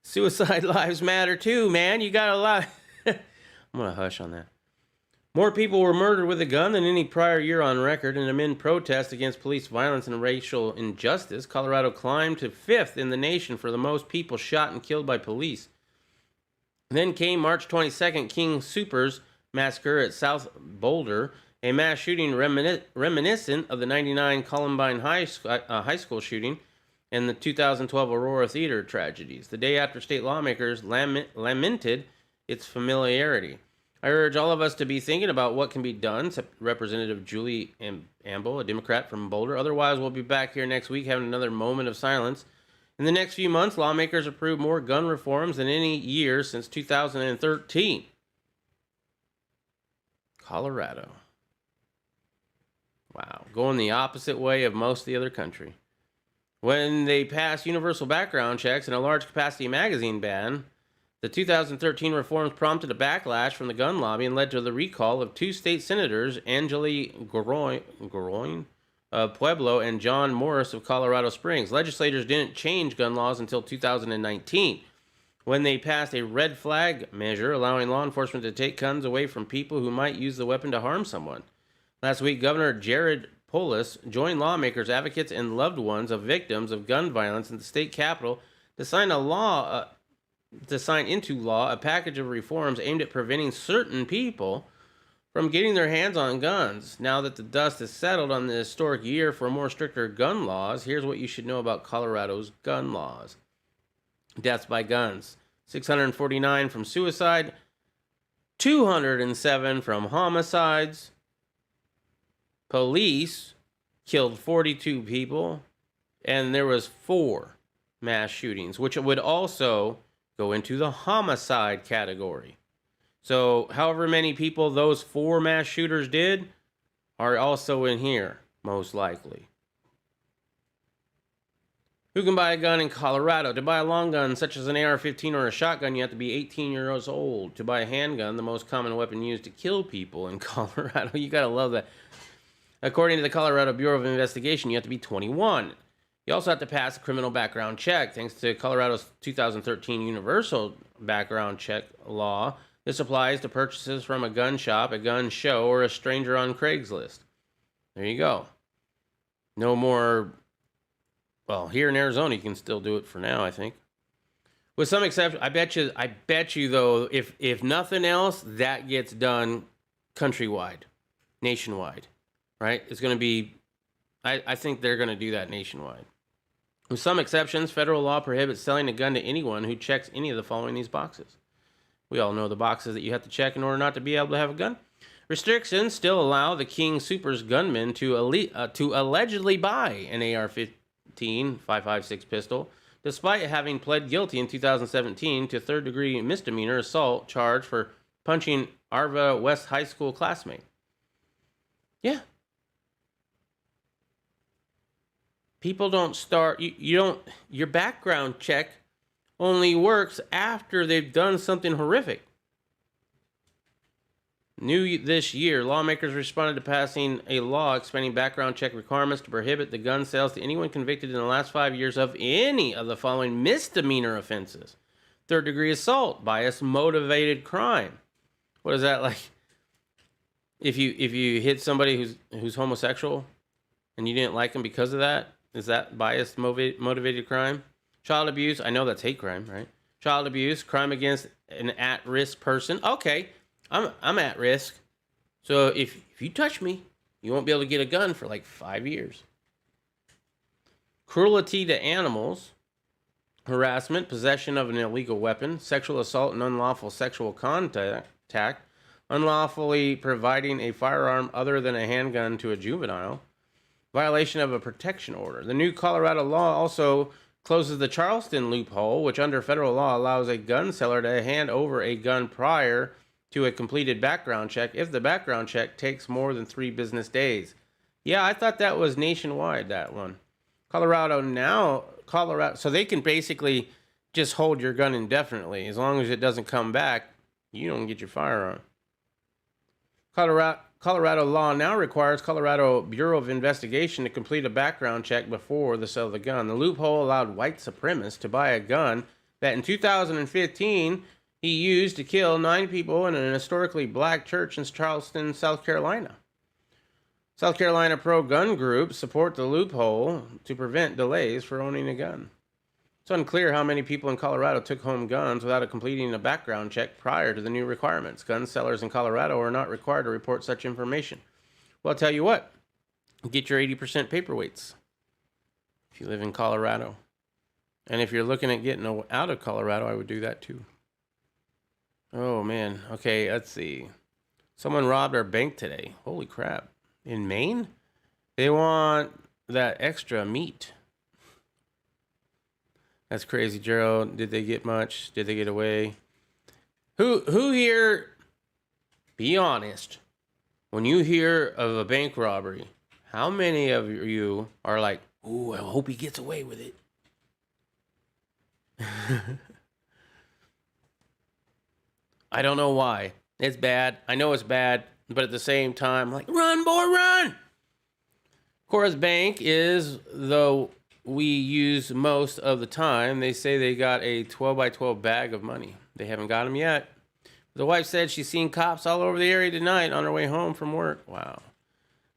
Suicide lives matter too, man. You got a lot. I'm going to hush on that. More people were murdered with a gun than any prior year on record, and amid protests against police violence and racial injustice, Colorado climbed to 5th in the nation for the most people shot and killed by police. Then came March 22nd, King Supers massacre at South Boulder, A mass shooting reminiscent of the 99 Columbine High School shooting and the 2012 Aurora Theater tragedies, the day after state lawmakers lamented its familiarity. I urge all of us to be thinking about what can be done, said Representative Julie Amble, a Democrat from Boulder. Otherwise, we'll be back here next week having another moment of silence. In the next few months, lawmakers approved more gun reforms than any year since 2013. Colorado. Wow, going the opposite way of most of the other country. When they passed universal background checks and a large capacity magazine ban, the 2013 reforms prompted a backlash from the gun lobby and led to the recall of 2 state senators, Angeli Groin of Pueblo and John Morris of Colorado Springs. Legislators didn't change gun laws until 2019, when they passed a red flag measure allowing law enforcement to take guns away from people who might use the weapon to harm someone. Last week, Governor Jared Polis joined lawmakers, advocates, and loved ones of victims of gun violence in the state capitol to sign into law a package of reforms aimed at preventing certain people from getting their hands on guns. Now that the dust has settled on the historic year for more stricter gun laws, here's what you should know about Colorado's gun laws. Deaths by guns: 649 from suicide, 207 from homicides. Police killed 42 people, and there was 4 mass shootings, which would also go into the homicide category. So however many people those 4 mass shooters did are also in here, most likely. Who can buy a gun in Colorado? To buy a long gun, such as an AR-15 or a shotgun, you have to be 18 years old. To buy a handgun, the most common weapon used to kill people in Colorado, you gotta love that. According to the Colorado Bureau of Investigation, you have to be 21. You also have to pass a criminal background check. Thanks to Colorado's 2013 universal background check law, this applies to purchases from a gun shop, a gun show, or a stranger on Craigslist. There you go. No more. Well, here in Arizona, you can still do it for now, I think. With some exception, I bet you though, if nothing else, that gets done countrywide, nationwide, right? It's going to be, I think they're going to do that nationwide. With some exceptions, federal law prohibits selling a gun to anyone who checks any of the following these boxes. We all know the boxes that you have to check in order not to be able to have a gun. Restrictions still allow the King Soopers gunman to allegedly buy an AR-15 .556 pistol, despite having pled guilty in 2017 to third-degree misdemeanor assault charge for punching Arva West High School classmate. Yeah. People don't start, you don't, your background check only works after they've done something horrific. New this year, lawmakers responded to passing a law expanding background check requirements to prohibit the gun sales to anyone convicted in the last 5 years of any of the following misdemeanor offenses: third-degree assault, bias-motivated crime. What is that like? If you hit somebody who's homosexual and you didn't like them because of that, is that bias-motivated crime? Child abuse, I know that's hate crime, right? Child abuse, crime against an at-risk person. Okay. I'm at risk, so if you touch me, you won't be able to get a gun for like 5 years. Cruelty to animals, harassment, possession of an illegal weapon, sexual assault and unlawful sexual contact, unlawfully providing a firearm other than a handgun to a juvenile, violation of a protection order. The new Colorado law also closes the Charleston loophole, which under federal law allows a gun seller to hand over a gun prior to a completed background check if the background check takes more than 3 business days. Yeah, I thought that was nationwide, that one. Colorado, so they can basically just hold your gun indefinitely. As long as it doesn't come back, you don't get your firearm. Colorado law now requires Colorado Bureau of Investigation to complete a background check before the sale of the gun. The loophole allowed white supremacists to buy a gun that in 2015 he used to kill 9 people in an historically black church in Charleston, South Carolina. South Carolina pro-gun groups support the loophole to prevent delays for owning a gun. It's unclear how many people in Colorado took home guns without completing a background check prior to the new requirements. Gun sellers in Colorado are not required to report such information. Well, I'll tell you what. Get your 80% paperweights if you live in Colorado. And if you're looking at getting out of Colorado, I would do that too. Oh, man. Okay, let's see. Someone robbed our bank today. Holy crap. In Maine? They want that extra meat. That's crazy, Gerald. Did they get much? Did they get away? Who here, be honest, when you hear of a bank robbery, how many of you are like, ooh, I hope he gets away with it? I don't know why. It's bad. I know it's bad, but at the same time, like, run, boy, run! Cora's Bank is the we use most of the time. They say they got a 12 by 12 bag of money. They haven't got them yet. The wife said she's seen cops all over the area tonight on her way home from work. Wow.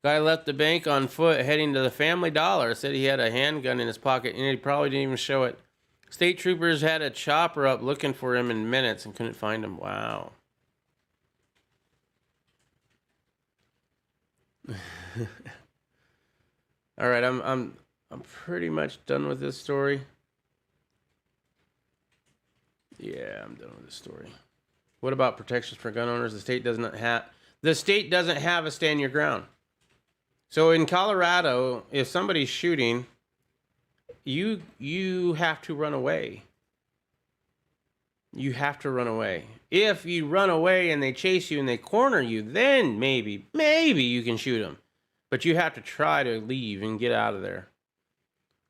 Guy left the bank on foot heading to the Family Dollar. Said he had a handgun in his pocket and he probably didn't even show it. State troopers had a chopper up looking for him in minutes and couldn't find him. Wow. All right, I'm pretty much done with this story. Yeah, I'm done with this story. What about protections for gun owners? The state doesn't have a stand your ground. So in Colorado, if somebody's shooting, you have to run away. You have to run away. If you run away and they chase you and they corner you, then maybe you can shoot them. But you have to try to leave and get out of there.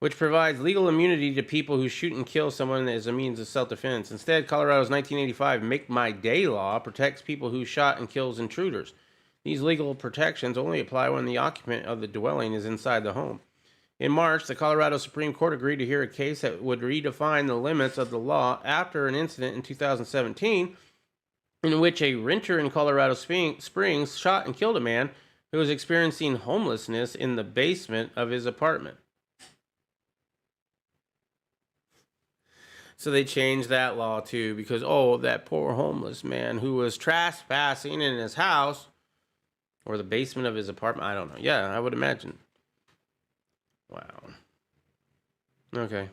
Which provides legal immunity to people who shoot and kill someone as a means of self-defense. Instead, Colorado's 1985 Make My Day law protects people who shot and kills intruders. These legal protections only apply when the occupant of the dwelling is inside the home. In March, the Colorado Supreme Court agreed to hear a case that would redefine the limits of the law after an incident in 2017 in which a renter in Colorado Springs shot and killed a man who was experiencing homelessness in the basement of his apartment. So they changed that law too because, that poor homeless man who was trespassing in his house or the basement of his apartment. I don't know. Yeah, I would imagine. Wow. Okay.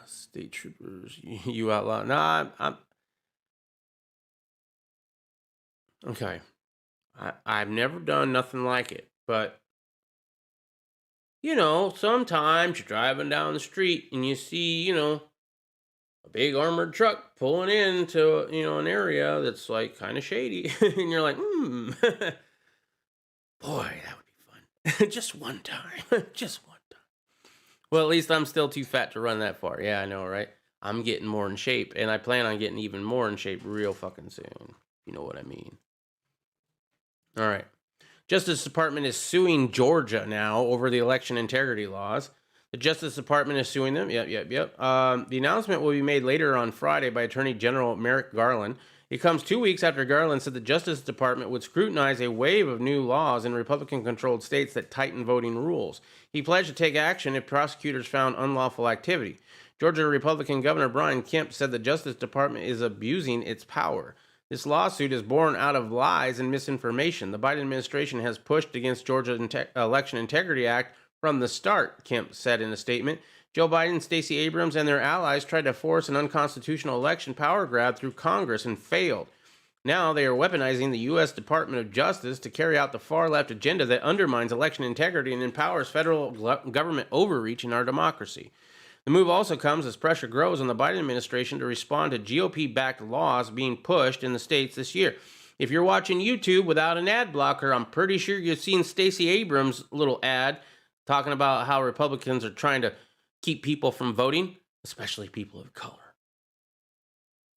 State troopers, you outlaw. No, I'm okay. I've never done nothing like it, but sometimes you're driving down the street and you see, a big armored truck pulling into, an area that's like kind of shady. And you're like, boy, that would be fun. Just one time. Just one time. Well, at least I'm still too fat to run that far. Yeah, I know, right? I'm getting more in shape, and I plan on getting even more in shape real fucking soon. You know what I mean? All right. Justice Department is suing Georgia now over the election integrity laws. The Justice Department is suing them. Yep. The announcement will be made later on Friday by Attorney General Merrick Garland. It comes 2 weeks after Garland said the Justice Department would scrutinize a wave of new laws in Republican-controlled states that tighten voting rules. He pledged to take action if prosecutors found unlawful activity. Georgia Republican Governor Brian Kemp said the Justice Department is abusing its power. This lawsuit is born out of lies and misinformation. The Biden administration has pushed against Georgia's Election Integrity Act from the start, Kemp said in a statement. Joe Biden, Stacey Abrams, and their allies tried to force an unconstitutional election power grab through Congress and failed. Now they are weaponizing the U.S. Department of Justice to carry out the far-left agenda that undermines election integrity and empowers federal government overreach in our democracy. The move also comes as pressure grows on the Biden administration to respond to GOP-backed laws being pushed in the states this year. If you're watching YouTube without an ad blocker, I'm pretty sure you've seen Stacey Abrams' little ad talking about how Republicans are trying to keep people from voting, especially people of color.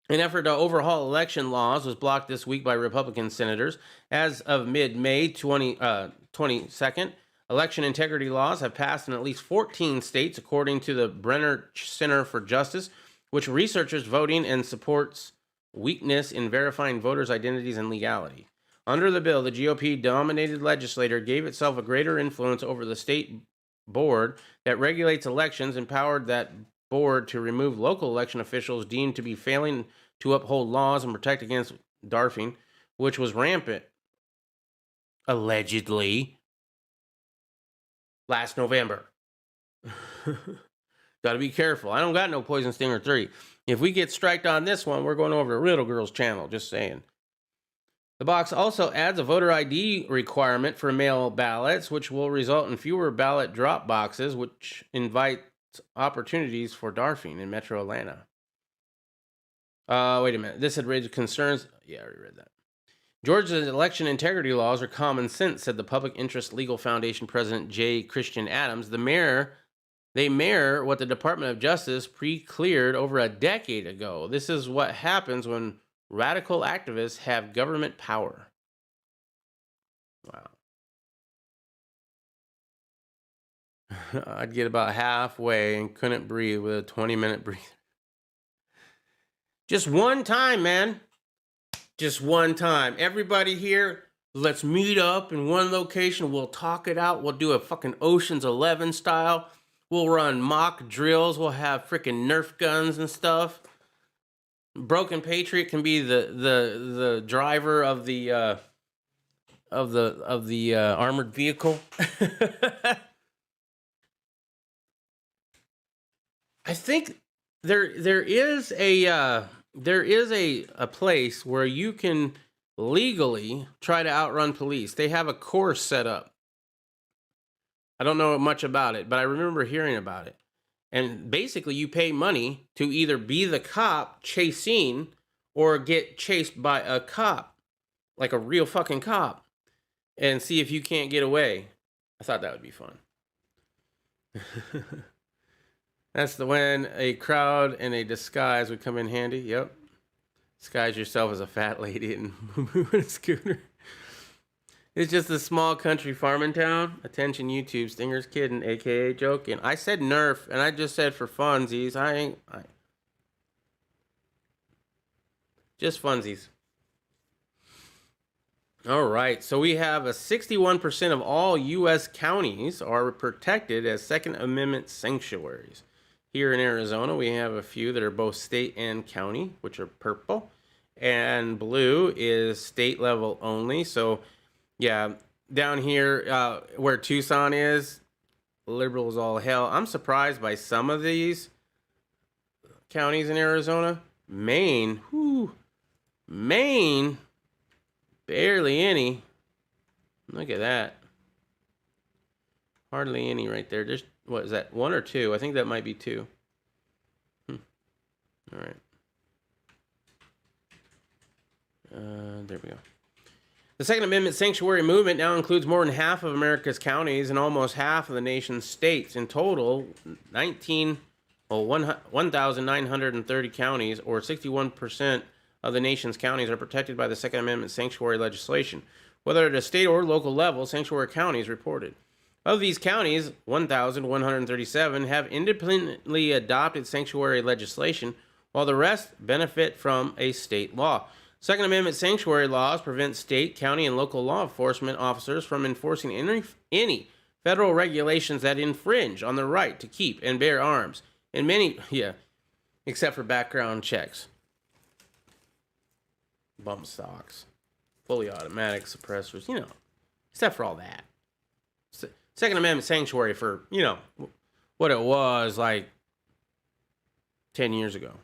An effort to overhaul election laws was blocked this week by Republican senators. As of mid-May 22nd, election integrity laws have passed in at least 14 states, according to the Brenner Center for Justice, which researches voting and supports weakness in verifying voters' identities and legality. Under the bill, the GOP-dominated legislature gave itself a greater influence over the state board that regulates elections, empowered that board to remove local election officials deemed to be failing to uphold laws and protect against Darfing, which was rampant, allegedly, last November. Got to be careful. I don't got no Poison Stinger 3. If we get striked on this one, we're going over to Riddle Girl's channel, just saying. The box also adds a voter ID requirement for mail ballots, which will result in fewer ballot drop boxes, which invites opportunities for Darfing in Metro Atlanta. Wait a minute. This had raised concerns. Yeah, I already read that. Georgia's election integrity laws are common sense, said the Public Interest Legal Foundation president J. Christian Adams. They mirror what the Department of Justice pre-cleared over a decade ago. This is what happens when radical activists have government power. Wow. I'd get about halfway and couldn't breathe with a 20-minute breather. Just one time, man. Just one time. Everybody here, let's meet up in one location. We'll talk it out. We'll do a fucking Ocean's 11 style. We'll run mock drills. We'll have freaking Nerf guns and stuff. Broken Patriot can be the driver of the armored vehicle. I think there is a place where you can legally try to outrun police. They have a course set up. I don't know much about it, but I remember hearing about it. And basically, you pay money to either be the cop chasing or get chased by a cop, like a real fucking cop, and see if you can't get away. I thought that would be fun. That's when a crowd and a disguise would come in handy. Yep. Disguise yourself as a fat lady and move in a scooter. It's just a small country farming town. Attention YouTube, Stinger's kidding, aka joking. I said Nerf, and I just said for funsies. Just funsies. All right, so we have a 61% of all U.S. counties are protected as Second Amendment sanctuaries. Here in Arizona, we have a few that are both state and county, which are purple. And blue is state level only, so yeah, down here where Tucson is, liberals all hell. I'm surprised by some of these counties in Arizona. Maine, barely any. Look at that. Hardly any right there. Just, what is that, 1 or 2? I think that might be 2. All right. There we go. The Second Amendment sanctuary movement now includes more than half of America's counties and almost half of the nation's states. In total, 1,930 counties, or 61% of the nation's counties, are protected by the Second Amendment sanctuary legislation. Whether at a state or local level, sanctuary counties reported. Of these counties, 1,137 have independently adopted sanctuary legislation, while the rest benefit from a state law. Second Amendment sanctuary laws prevent state, county, and local law enforcement officers from enforcing any federal regulations that infringe on the right to keep and bear arms. And many, except for background checks. Bump stocks, fully automatic suppressors, except for all that. Second Amendment sanctuary for, what it was like 10 years ago.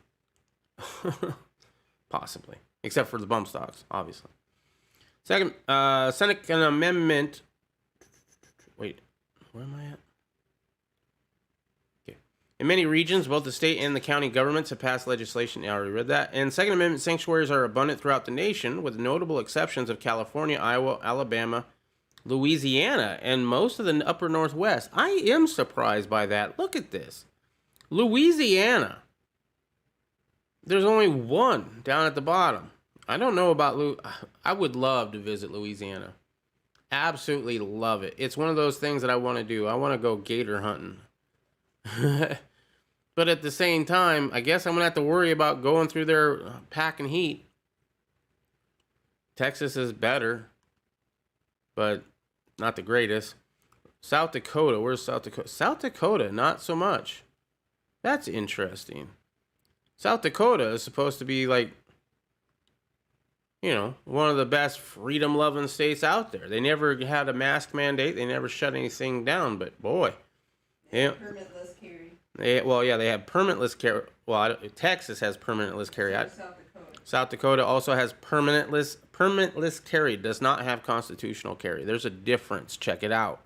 Possibly. Except for the bump stocks, obviously. Second Amendment. Wait, where am I at? Okay. In many regions, both the state and the county governments have passed legislation. I already read that. And Second Amendment sanctuaries are abundant throughout the nation, with notable exceptions of California, Iowa, Alabama, Louisiana, and most of the upper Northwest. I am surprised by that. Look at this. Louisiana. There's only one down at the bottom. I don't know about I would love to visit Louisiana. Absolutely love it. It's one of those things that I want to do. I want to go gator hunting. But at the same time, I guess I'm going to have to worry about going through their packing heat. Texas is better, but not the greatest. South Dakota. Where's South Dakota? South Dakota, not so much. That's interesting. South Dakota is supposed to be like, one of the best freedom-loving states out there. They never had a mask mandate. They never shut anything down. But boy, Permitless carry. they have permitless carry. Well, Texas has permitless carry. South Dakota also has permitless carry. Does not have constitutional carry. There's a difference. Check it out.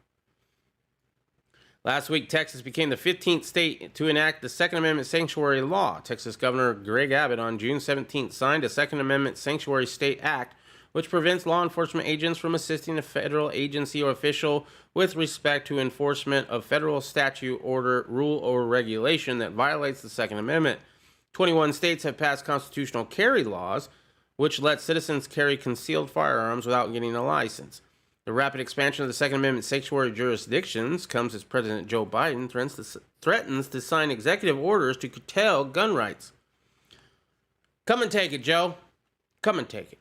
Last week, Texas became the 15th state to enact the Second Amendment sanctuary law. Texas Governor Greg Abbott on June 17th signed a Second Amendment Sanctuary State Act, which prevents law enforcement agents from assisting a federal agency or official with respect to enforcement of federal statute, order, rule, or regulation that violates the Second Amendment. 21 states have passed constitutional carry laws, which let citizens carry concealed firearms without getting a license. The rapid expansion of the Second Amendment sanctuary jurisdictions comes as President Joe Biden threatens to sign executive orders to curtail gun rights. Come and take it, Joe. Come and take it.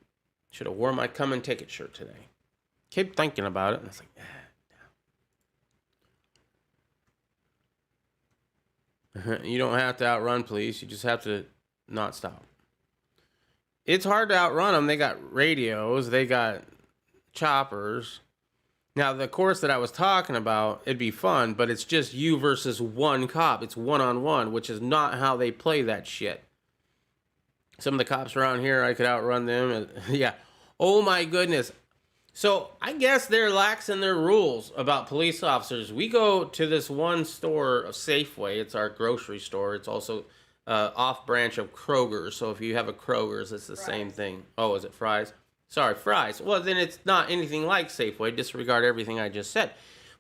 Should have worn my come and take it shirt today. Keep thinking about it. And it's like, You don't have to outrun police. You just have to not stop. It's hard to outrun them. They got radios. They got choppers. Now, the course that I was talking about, it'd be fun, but it's just you versus one cop. It's one-on-one, which is not how they play that shit. Some of the cops around here, I could outrun them. Yeah. Oh, my goodness. So I guess they're lax in their rules about police officers. We go to this one store of Safeway. It's our grocery store. It's also off branch of Kroger's. So if you have a Kroger's, it's the same thing. Oh, is it Fry's? Sorry, Fry's. Well, then it's not anything like Safeway. Disregard everything I just said.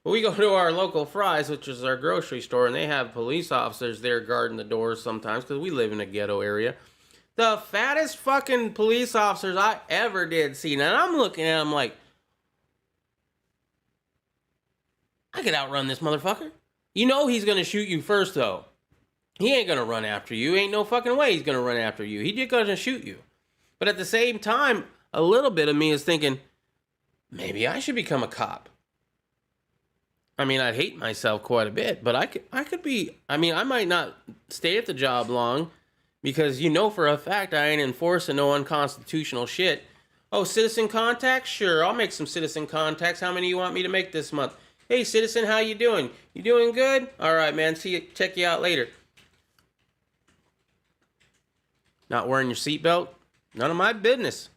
But we go to our local Fry's, which is our grocery store, and they have police officers there guarding the doors sometimes because we live in a ghetto area. The fattest fucking police officers I ever did see. Now, I'm looking at them like, I could outrun this motherfucker. You know he's going to shoot you first, though. He ain't going to run after you. Ain't no fucking way he's going to run after you. He just going to shoot you. But at the same time, a little bit of me is thinking, maybe I should become a cop. I mean, I'd hate myself quite a bit, but I could be, I might not stay at the job long because for a fact I ain't enforcing no unconstitutional shit. Oh, citizen contacts? Sure, I'll make some citizen contacts. How many you want me to make this month? Hey, citizen, how you doing? You doing good? All right, man. See you. Check you out later. Not wearing your seatbelt? None of my business.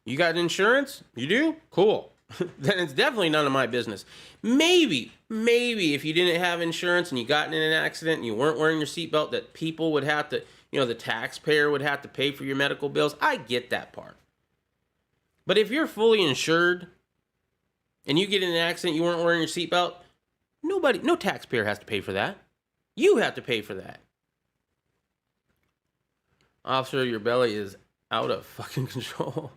You got insurance? You do? Cool. Then it's definitely none of my business. Maybe if you didn't have insurance and you got in an accident and you weren't wearing your seatbelt, that people would have to, the taxpayer would have to pay for your medical bills. I get that part. But if you're fully insured and you get in an accident, you weren't wearing your seatbelt, no taxpayer has to pay for that. You have to pay for that. Officer, your belly is out of fucking control.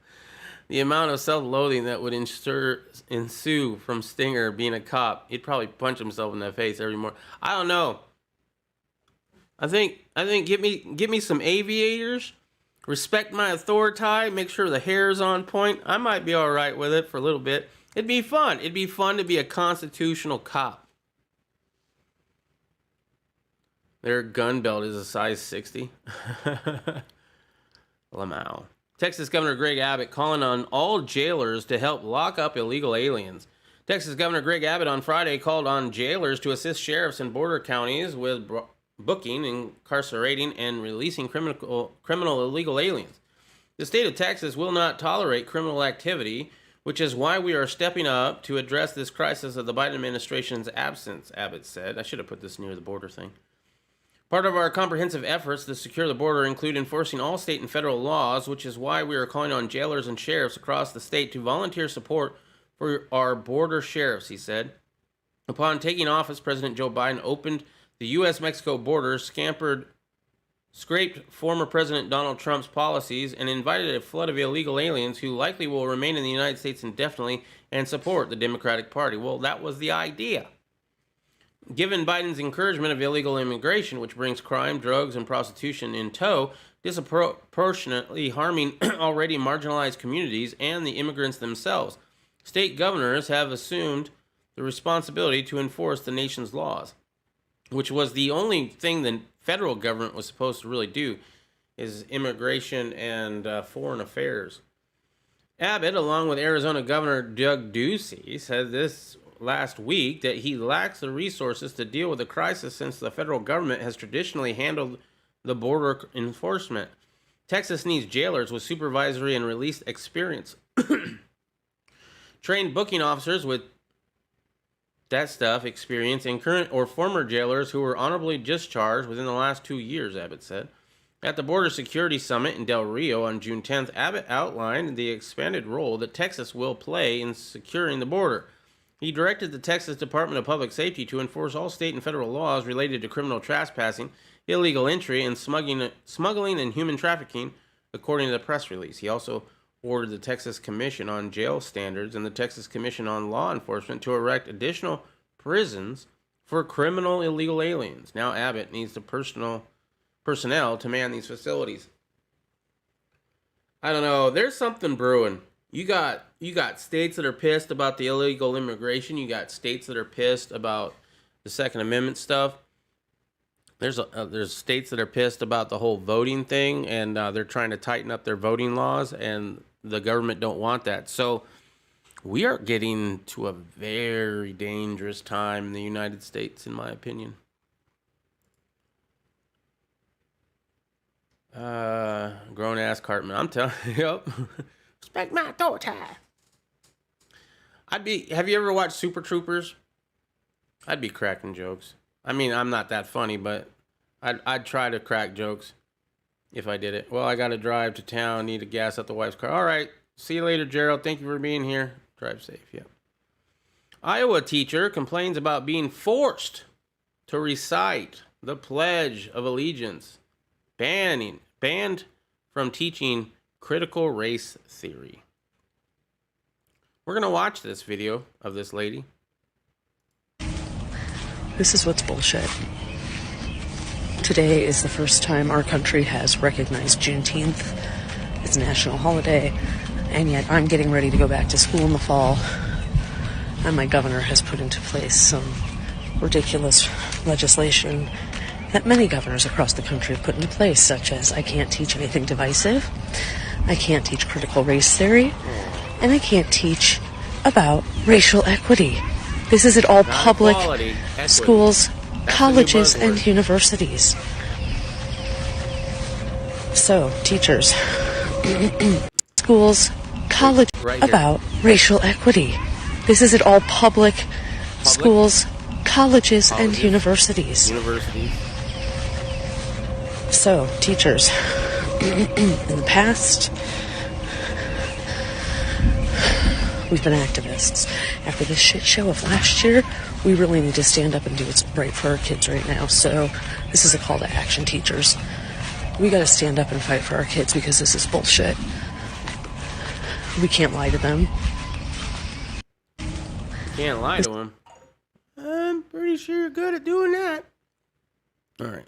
The amount of self-loathing that would ensue from Stinger being a cop, he'd probably punch himself in the face every morning. I don't know. I think give me some aviators, respect my authority, make sure the hair's on point. I might be all right with it for a little bit. It'd be fun. It'd be fun to be a constitutional cop. Their gun belt is a size 60. Lamau. Texas Governor Greg Abbott calling on all jailers to help lock up illegal aliens. Texas Governor Greg Abbott on Friday called on jailers to assist sheriffs in border counties with booking, incarcerating, and releasing criminal illegal aliens. The state of Texas will not tolerate criminal activity, which is why we are stepping up to address this crisis of the Biden administration's absence, Abbott said. I should have put this near the border thing. Part of our comprehensive efforts to secure the border include enforcing all state and federal laws, which is why we are calling on jailers and sheriffs across the state to volunteer support for our border sheriffs, he said. Upon taking office, President Joe Biden opened the U.S.-Mexico border, scraped former President Donald Trump's policies, and invited a flood of illegal aliens who likely will remain in the United States indefinitely and support the Democratic Party. Well, that was the idea. Given Biden's encouragement of illegal immigration, which brings crime, drugs, and prostitution in tow, disproportionately harming already marginalized communities and the immigrants themselves, state governors have assumed the responsibility to enforce the nation's laws, which was the only thing the federal government was supposed to really do. is immigration and foreign affairs. Abbott, along with Arizona Governor Doug Ducey, said this last week that he lacks the resources to deal with the crisis since the federal government has traditionally handled the border enforcement. Texas needs jailers with supervisory and release experience. Trained booking officers with that stuff experience and current or former jailers who were honorably discharged within the last 2 years, Abbott said. At the Border Security Summit in Del Rio on June 10th, Abbott outlined the expanded role that Texas will play in securing the border. He directed the Texas Department of Public Safety to enforce all state and federal laws related to criminal trespassing, illegal entry, and smuggling and human trafficking, according to the press release. He also ordered the Texas Commission on Jail Standards and the Texas Commission on Law Enforcement to erect additional prisons for criminal illegal aliens. Now Abbott needs the personnel to man these facilities. I don't know. There's something brewing. You got states that are pissed about the illegal immigration. You got states that are pissed about the Second Amendment stuff. There's states that are pissed about the whole voting thing, and they're trying to tighten up their voting laws, and the government don't want that. So we are getting to a very dangerous time in the United States, in my opinion. Grown ass Cartman. I'm telling you. Yep. Respect my authority. Have you ever watched Super Troopers? I'd be cracking jokes. I mean, I'm not that funny, but I'd try to crack jokes if I did it. Well, I got to drive to town, need to gas up the wife's car. All right. See you later, Gerald. Thank you for being here. Drive safe. Yeah. Iowa teacher complains about being forced to recite the Pledge of Allegiance. Banned from teaching critical race theory. We're going to watch this video of this lady. This is what's bullshit. Today is the first time our country has recognized Juneteenth. It's a national holiday, and yet I'm getting ready to go back to school in the fall, and my governor has put into place some ridiculous legislation that many governors across the country have put into place, such as I can't teach anything divisive, I can't teach critical race theory, and I can't teach about racial equity. This is at all public schools, colleges, and universities. So, teachers, schools, colleges, about racial equity. This is at all public schools, colleges, and universities. So, teachers, in the past, we've been activists. After this shit show of last year, we really need to stand up and do what's right for our kids right now. So, this is a call to action, teachers. We gotta stand up and fight for our kids because this is bullshit. We can't lie to them. Can't lie to them. I'm pretty sure you're good at doing that. All right.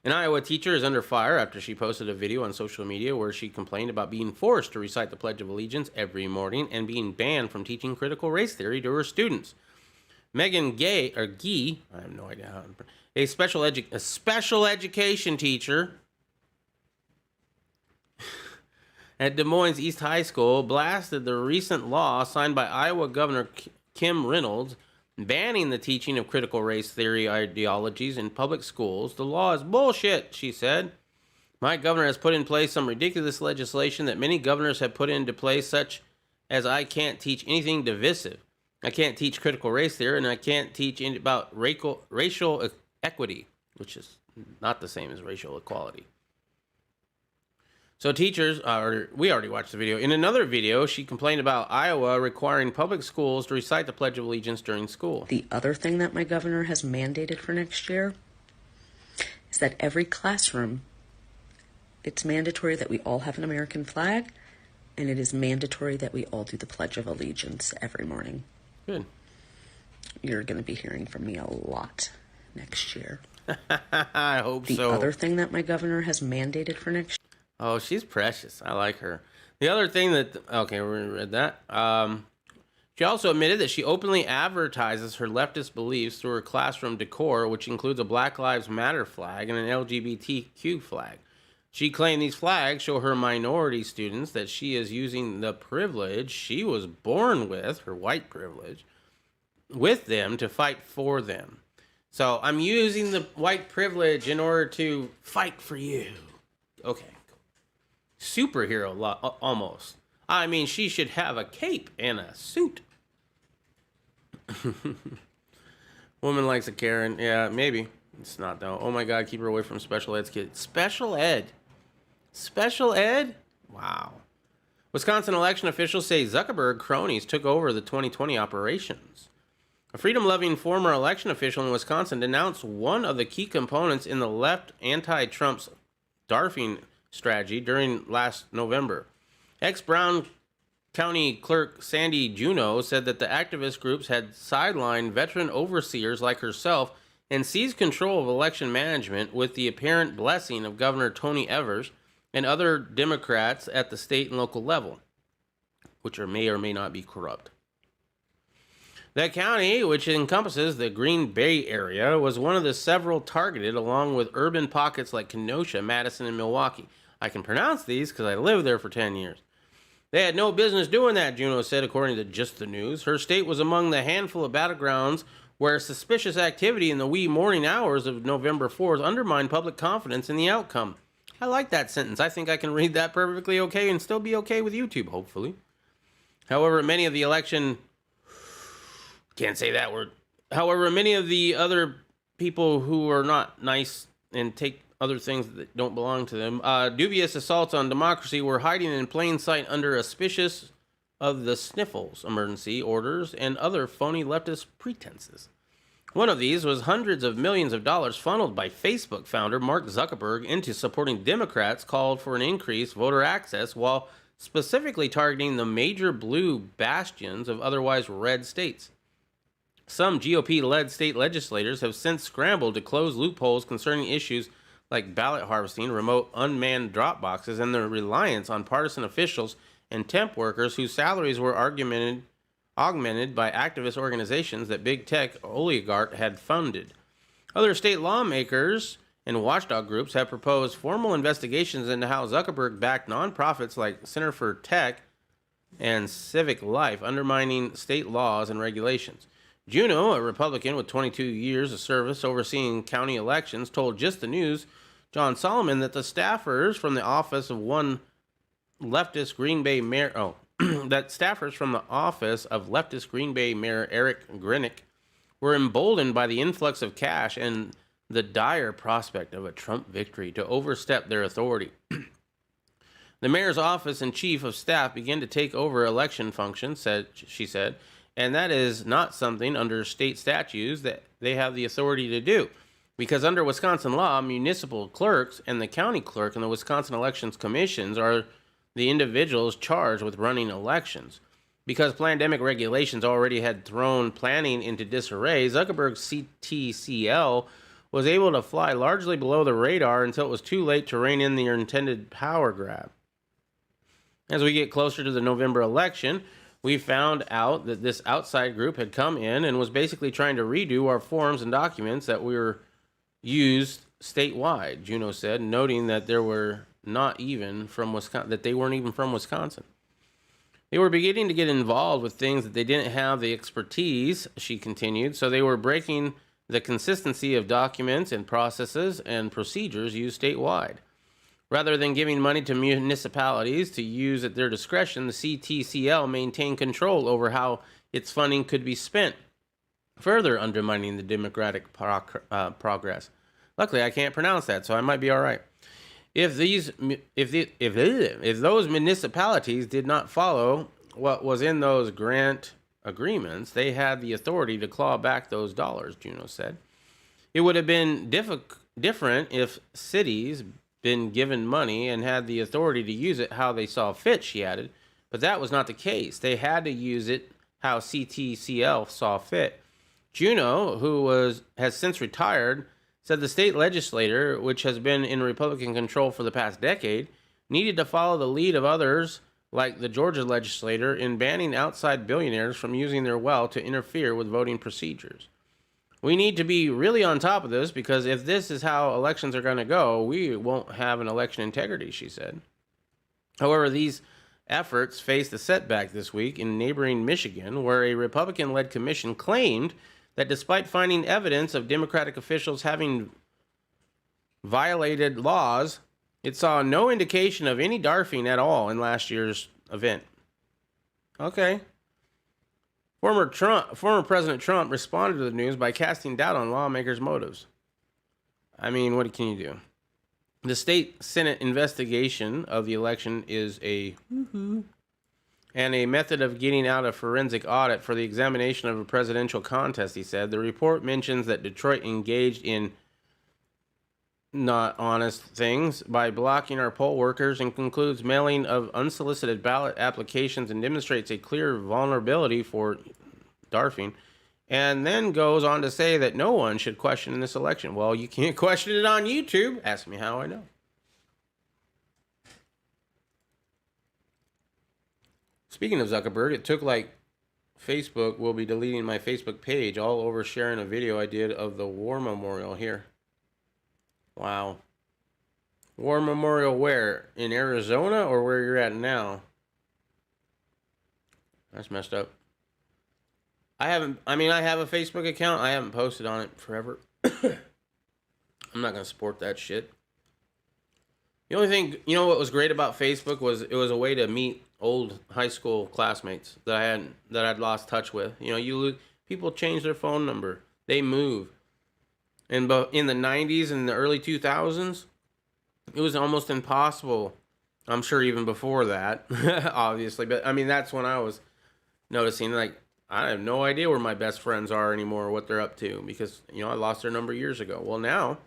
An Iowa teacher is under fire after she posted a video on social media where she complained about being forced to recite the Pledge of Allegiance every morning and being banned from teaching critical race theory to her students. Megan Gee, I have no idea how, a special education teacher at Des Moines East High School, blasted the recent law signed by Iowa Governor Kim Reynolds banning the teaching of critical race theory ideologies in public schools. The law is bullshit, she said. My governor has put in place some ridiculous legislation that many governors have put into place, such as I can't teach anything divisive. I can't teach critical race theory, and I can't teach about racial equity, which is not the same as racial equality. So teachers, we already watched the video. In another video, she complained about Iowa requiring public schools to recite the Pledge of Allegiance during school. The other thing that my governor has mandated for next year is that every classroom, it's mandatory that we all have an American flag, and it is mandatory that we all do the Pledge of Allegiance every morning. Good. You're going to be hearing from me a lot next year. I hope so. The other thing that my governor has mandated for next year. Oh, she's precious. I like her. The other thing that... Okay, we read that. She also admitted that she openly advertises her leftist beliefs through her classroom decor, which includes a Black Lives Matter flag and an LGBTQ flag. She claimed these flags show her minority students that she is using the privilege she was born with, her white privilege, with them to fight for them. So I'm using the white privilege in order to fight for you. Okay. Superhero, almost. I mean, she should have a cape and a suit. Woman likes a Karen. Yeah, maybe. It's not, though. Oh, my God, keep her away from special ed's kids. Special ed? Special ed? Wow. Wisconsin election officials say Zuckerberg cronies took over the 2020 operations. A freedom-loving former election official in Wisconsin denounced one of the key components in the left anti-Trump's DARFing strategy during last November. Ex-Brown County Clerk Sandy Juneau said that the activist groups had sidelined veteran overseers like herself and seized control of election management with the apparent blessing of Governor Tony Evers and other Democrats at the state and local level, which may or may not be corrupt. That county, which encompasses the Green Bay area, was one of the several targeted along with urban pockets like Kenosha, Madison, and Milwaukee. I can pronounce these because I lived there for 10 years. They had no business doing that, Juneau said, according to Just the News. Her state was among the handful of battlegrounds where suspicious activity in the wee morning hours of November 4th undermined public confidence in the outcome. I like that sentence. I think I can read that perfectly okay and still be okay with YouTube, hopefully. However, many of the election... Can't say that word. However, many of the other people who are not nice and take other things that don't belong to them, dubious assaults on democracy were hiding in plain sight under auspicious of the sniffles, emergency orders, and other phony leftist pretenses. One of these was hundreds of millions of dollars funneled by Facebook founder Mark Zuckerberg into supporting Democrats called for an increased voter access while specifically targeting the major blue bastions of otherwise red states. Some GOP-led state legislators have since scrambled to close loopholes concerning issues like ballot harvesting, remote unmanned drop boxes, and their reliance on partisan officials and temp workers whose salaries were augmented by activist organizations that big tech oligarch had funded. Other state lawmakers and watchdog groups have proposed formal investigations into how Zuckerberg-backed nonprofits like Center for Tech and Civic Life undermining state laws and regulations. Juneau, a Republican with 22 years of service overseeing county elections, told Just the News, John Solomon, that the staffers from the office of one leftist Green Bay mayor, Mayor Eric Grinick were emboldened by the influx of cash and the dire prospect of a Trump victory to overstep their authority. The mayor's office and chief of staff began to take over election functions, she said, and that is not something under state statutes that they have the authority to do. Because under Wisconsin law, municipal clerks and the county clerk and the Wisconsin Elections Commissions are the individuals charged with running elections. Because pandemic regulations already had thrown planning into disarray, Zuckerberg's CTCL was able to fly largely below the radar until it was too late to rein in their intended power grab. As we get closer to the November election, we found out that this outside group had come in and was basically trying to redo our forms and documents that were used statewide, Juneau said, noting that they weren't even from Wisconsin. They were beginning to get involved with things that they didn't have the expertise, she continued, so they were breaking the consistency of documents and processes and procedures used statewide. Rather than giving money to municipalities to use at their discretion, the CTCL maintained control over how its funding could be spent, further undermining the democratic progress. Luckily, I can't pronounce that, so I might be all right. If those municipalities did not follow what was in those grant agreements, they had the authority to claw back those dollars, Juneau said. It would have been different if cities been given money and had the authority to use it how they saw fit, she added, but that was not the case. They had to use it how CTCL saw fit. Juneau, who has since retired, said the state legislature, which has been in Republican control for the past decade, needed to follow the lead of others like the Georgia legislator, in banning outside billionaires from using their wealth to interfere with voting procedures. We need to be really on top of this because if this is how elections are going to go, we won't have an election integrity, she said. However, these efforts faced a setback this week in neighboring Michigan, where a Republican-led commission claimed that despite finding evidence of Democratic officials having violated laws, it saw no indication of any DARFing at all in last year's event. Okay. Former President Trump responded to the news by casting doubt on lawmakers' motives. I mean, what can you do? The state Senate investigation of the election is and a method of getting out a forensic audit for the examination of a presidential contest, he said. The report mentions that Detroit engaged in not honest things by blocking our poll workers and concludes mailing of unsolicited ballot applications and demonstrates a clear vulnerability for DARFing, and then goes on to say that no one should question in this election. Well, you can't question it on YouTube. Ask me how I know. Speaking of Zuckerberg, it took like Facebook will be deleting my Facebook page all over sharing a video I did of the war memorial here. Wow. War memorial where? In Arizona or where you're at now? That's messed up. I have a Facebook account. I haven't posted on it forever. I'm not going to support that shit. The only thing, what was great about Facebook was it was a way to meet old high school classmates that I'd lost touch with. People change their phone number. They move. And in the 90s and the early 2000s, it was almost impossible. I'm sure even before that, obviously. But, that's when I was noticing, like, I have no idea where my best friends are anymore or what they're up to because, I lost their number years ago. Well, now,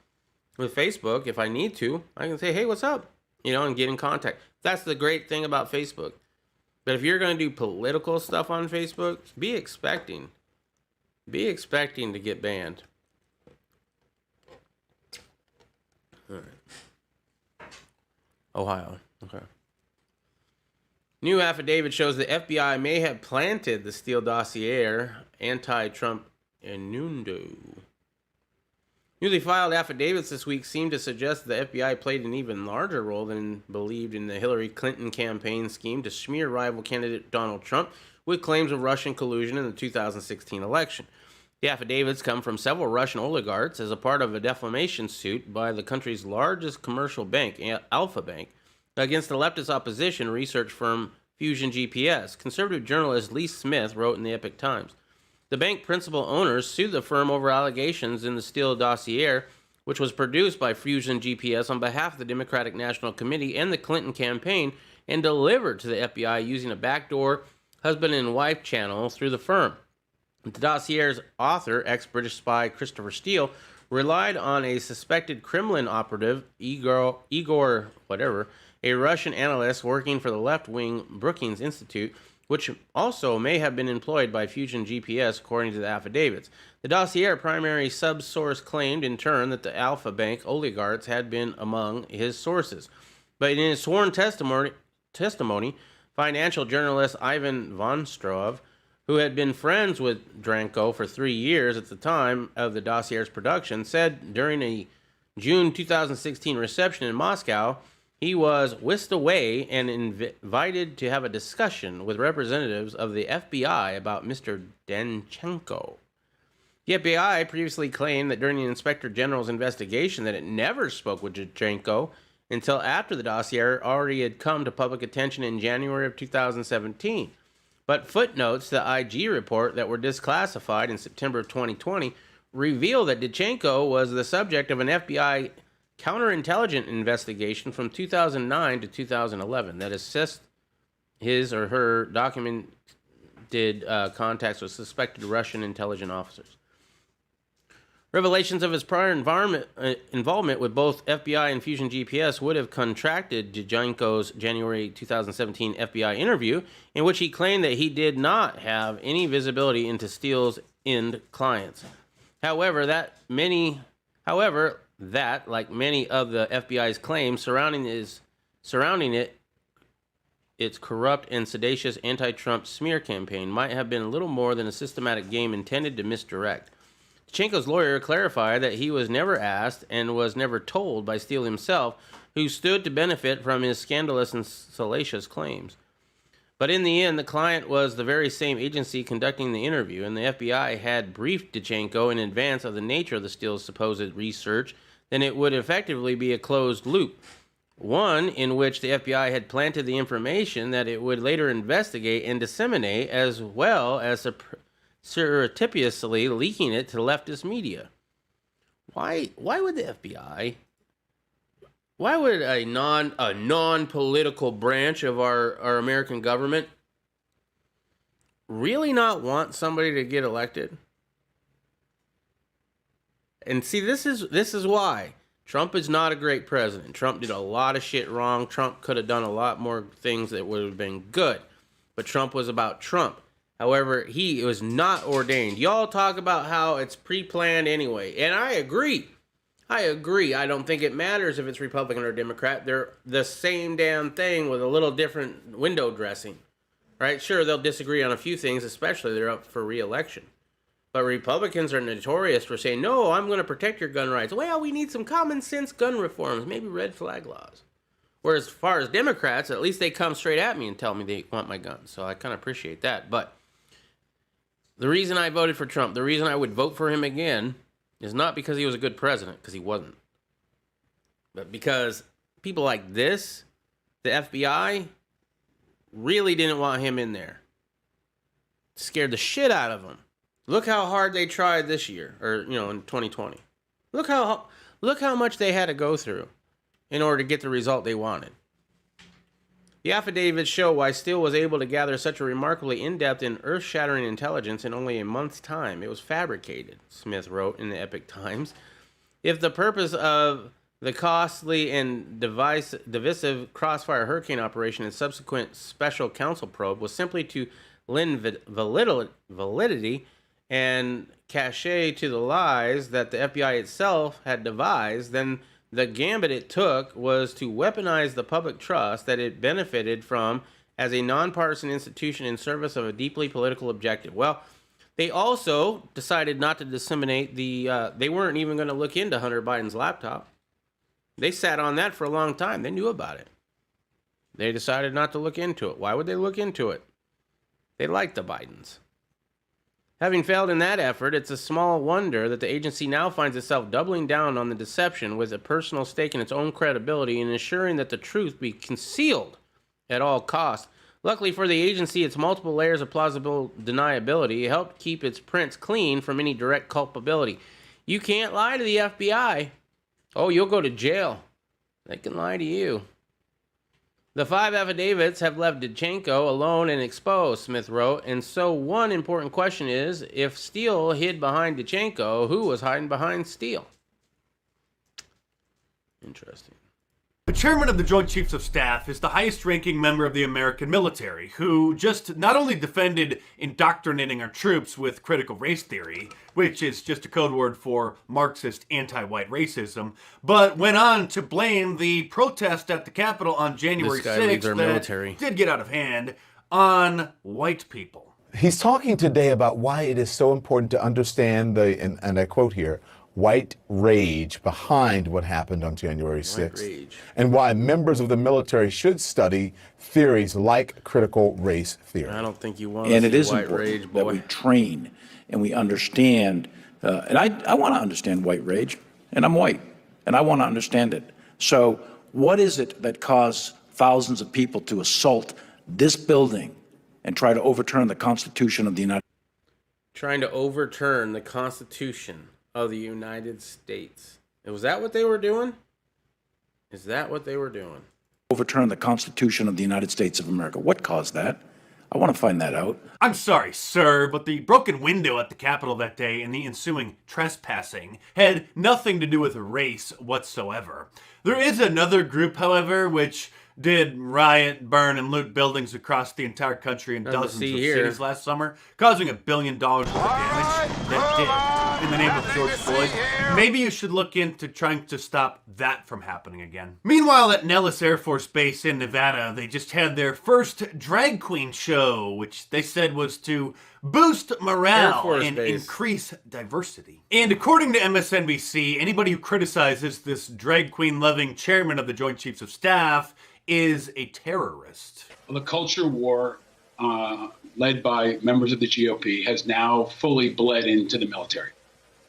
with Facebook, if I need to, I can say, hey, what's up? And get in contact. That's the great thing about Facebook. But if you're going to do political stuff on Facebook, be expecting to get banned. All right. Ohio. Okay. New affidavit shows the FBI may have planted the Steele dossier anti-Trump innuendo. Newly filed affidavits this week seem to suggest the FBI played an even larger role than believed in the Hillary Clinton campaign scheme to smear rival candidate Donald Trump with claims of Russian collusion in the 2016 election. The affidavits come from several Russian oligarchs as a part of a defamation suit by the country's largest commercial bank, Alpha Bank, against the leftist opposition research firm Fusion GPS. Conservative journalist Lee Smith wrote in the Epoch Times. The bank principal owners sued the firm over allegations in the Steele dossier, which was produced by Fusion GPS on behalf of the Democratic National Committee and the Clinton campaign and delivered to the FBI using a backdoor husband and wife channel through the firm. The dossier's author, ex-British spy Christopher Steele, relied on a suspected Kremlin operative, Igor whatever, a Russian analyst working for the left-wing Brookings Institute, which also may have been employed by Fusion GPS, according to the affidavits. The dossier primary subsource claimed in turn that the Alpha Bank oligarchs had been among his sources. But in his sworn testimony, financial journalist Ivan Vonstrov, who had been friends with Dranko for 3 years at the time of the dossier's production, said during a June 2016 reception in Moscow, he was whisked away and invited to have a discussion with representatives of the FBI about Mr. Danchenko. The FBI previously claimed that during the Inspector General's investigation that it never spoke with Danchenko until after the dossier already had come to public attention in January of 2017. But footnotes to the IG report that were disclassified in September of 2020 reveal that Danchenko was the subject of an FBI counterintelligence investigation from 2009 to 2011 that assessed his or her documented contacts with suspected Russian intelligence officers. Revelations of his prior involvement with both FBI and Fusion GPS would have contracted Danchenko's January 2017 FBI interview, in which he claimed that he did not have any visibility into Steele's end clients. However, that, like many of the FBI's claims surrounding it, its corrupt and seditious anti-Trump smear campaign might have been little more than a systematic game intended to misdirect. Danchenko's lawyer clarified that he was never asked and was never told by Steele himself who stood to benefit from his scandalous and salacious claims. But in the end, the client was the very same agency conducting the interview, and the FBI had briefed Danchenko in advance of the nature of the Steele's supposed research. Then it would effectively be a closed loop, one in which the FBI had planted the information that it would later investigate and disseminate, as well as surreptitiously leaking it to leftist media. Why would the FBI? Why would a non-political branch of our American government really not want somebody to get elected? And see, this is why Trump is not a great president. Trump did a lot of shit wrong. Trump could have done a lot more things that would have been good. But Trump was about Trump. However, he was not ordained. Y'all talk about how it's pre-planned anyway. And I agree. I don't think it matters if it's Republican or Democrat. They're the same damn thing with a little different window dressing, right? Sure, they'll disagree on a few things, especially they're up for re-election. But Republicans are notorious for saying, no, I'm going to protect your gun rights. Well, we need some common sense gun reforms, maybe red flag laws. Whereas as far as Democrats, at least they come straight at me and tell me they want my guns. So I kind of appreciate that. But the reason I voted for Trump, the reason I would vote for him again, is not because he was a good president, because he wasn't. But because people like this, the FBI, really didn't want him in there. It scared the shit out of them. Look how hard they tried this year, or in 2020. Look how much they had to go through in order to get the result they wanted. The affidavits show why Steele was able to gather such a remarkably in-depth and earth-shattering intelligence in only a month's time. It was fabricated, Smith wrote in the Epoch Times. If the purpose of the costly and divisive Crossfire Hurricane operation and subsequent special counsel probe was simply to lend validity and cachet to the lies that the FBI itself had devised, then the gambit it took was to weaponize the public trust that it benefited from as a nonpartisan institution in service of a deeply political objective. Well, they also decided not to disseminate they weren't even going to look into Hunter Biden's laptop. They sat on that for a long time. They knew about it. They decided not to look into it. Why would they look into it? They liked the Bidens. Having failed in that effort, it's a small wonder that the agency now finds itself doubling down on the deception with a personal stake in its own credibility and ensuring that the truth be concealed at all costs. Luckily for the agency, its multiple layers of plausible deniability helped keep its prints clean from any direct culpability. You can't lie to the FBI. Oh, you'll go to jail. They can lie to you. The 5 affidavits have left Danchenko alone and exposed, Smith wrote, and so one important question is, if Steele hid behind Danchenko, who was hiding behind Steele? Interesting. The chairman of the Joint Chiefs of Staff is the highest-ranking member of the American military, who just not only defended indoctrinating our troops with critical race theory, which is just a code word for Marxist anti-white racism, but went on to blame the protest at the Capitol on January 6th that did get out of hand on white people. He's talking today about why it is so important to understand and I quote here, white rage behind what happened on January 6th, and why members of the military should study theories like critical race theory. I don't think you want to see white rage, boy. That we train and we understand, and I want to understand white rage, and I'm white, and I want to understand it. So what is it that caused thousands of people to assault this building and try to overturn the Constitution of the United States? Trying to overturn the Constitution of the United States. Was that what they were doing? Is that what they were doing? Overturn the Constitution of the United States of America. What caused that? I want to find that out. I'm sorry, sir, but the broken window at the Capitol that day and the ensuing trespassing had nothing to do with race whatsoever. There is another group, however, which did riot, burn, and loot buildings across the entire country in dozens of cities last summer, causing $1 billion worth of damage that did in the name of George Floyd. Maybe you should look into trying to stop that from happening again. Meanwhile, at Nellis Air Force Base in Nevada, they just had their first drag queen show, which they said was to boost morale and increase diversity. And according to MSNBC, anybody who criticizes this drag queen-loving chairman of the Joint Chiefs of Staff is a terrorist. The culture war led by members of the GOP has now fully bled into the military.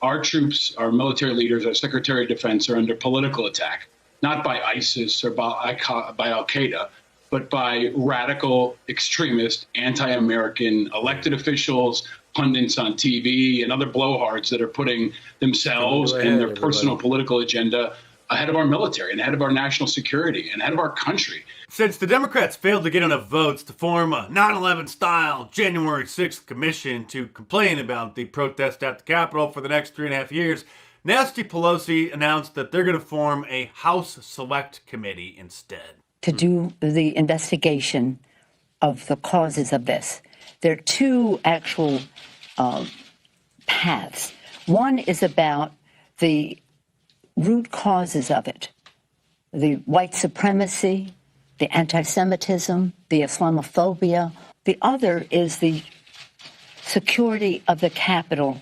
Our troops, our military leaders, our Secretary of Defense are under political attack, not by ISIS or by Al-Qaeda, but by radical, extremist, anti-American elected officials, pundits on TV, and other blowhards that are putting themselves and their personal political agenda ahead of our military and ahead of our national security and ahead of our country. Since the Democrats failed to get enough votes to form a 9/11 style January 6th commission to complain about the protest at the Capitol for the next 3.5 years, Nancy Pelosi announced that they're going to form a House Select Committee instead. To do the investigation of the causes of this. There are two actual paths. One is about the root causes of it, the white supremacy, the anti-Semitism, the Islamophobia. The other is the security of the Capitol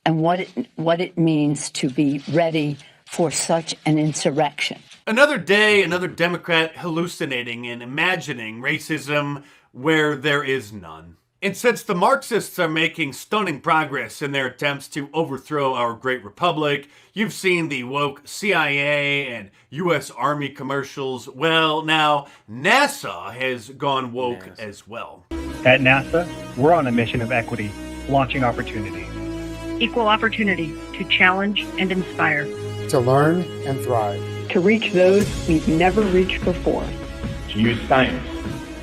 and what it means to be ready for such an insurrection. Another day, another Democrat hallucinating and imagining racism where there is none. And since the Marxists are making stunning progress in their attempts to overthrow our great republic, you've seen the woke CIA and U.S. Army commercials. Well, now NASA has gone woke as well. At NASA, we're on a mission of equity, launching opportunity. Equal opportunity to challenge and inspire. To learn and thrive. To reach those we've never reached before. To use science,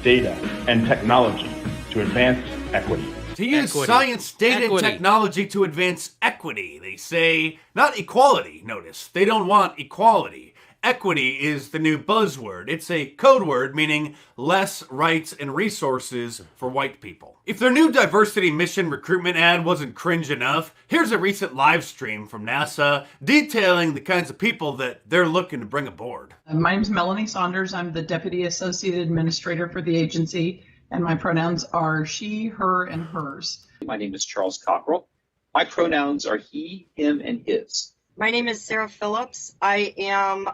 data, and technology to advance equity. To use science, data, and technology to advance equity. They say, not equality, notice. They don't want equality. Equity is the new buzzword. It's a code word meaning less rights and resources for white people. If their new diversity mission recruitment ad wasn't cringe enough, here's a recent live stream from NASA detailing the kinds of people that they're looking to bring aboard. My name's Melanie Saunders. I'm the Deputy Associate Administrator for the agency, and my pronouns are she, her, and hers. My name is Charles Cockrell. My pronouns are he, him, and his. My name is Sarah Phillips. I am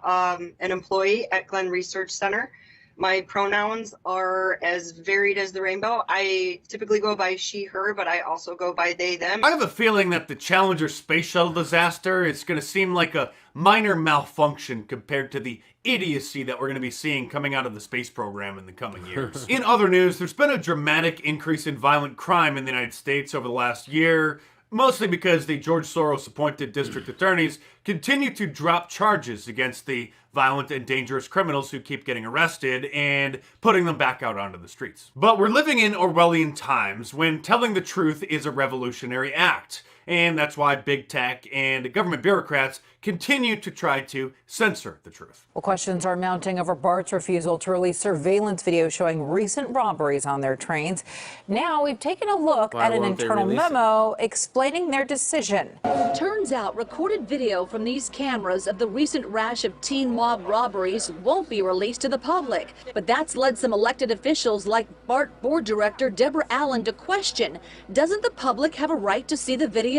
an employee at Glenn Research Center. My pronouns are as varied as the rainbow. I typically go by she, her, but I also go by they, them. I have a feeling that the Challenger space shuttle disaster is going to seem like a minor malfunction compared to the idiocy that we're going to be seeing coming out of the space program in the coming years. In other news, there's been a dramatic increase in violent crime in the United States over the last year, mostly because the George Soros-appointed district attorneys continue to drop charges against the violent and dangerous criminals who keep getting arrested and putting them back out onto the streets. But we're living in Orwellian times when telling the truth is a revolutionary act. And that's why big tech and government bureaucrats continue to try to censor the truth. Well, questions are mounting over BART's refusal to release surveillance video showing recent robberies on their trains. Now we've taken a look at an internal memo explaining their decision. Turns out recorded video from these cameras of the recent rash of teen mob robberies won't be released to the public. But that's led some elected officials like BART board director Deborah Allen to question, doesn't the public have a right to see the video?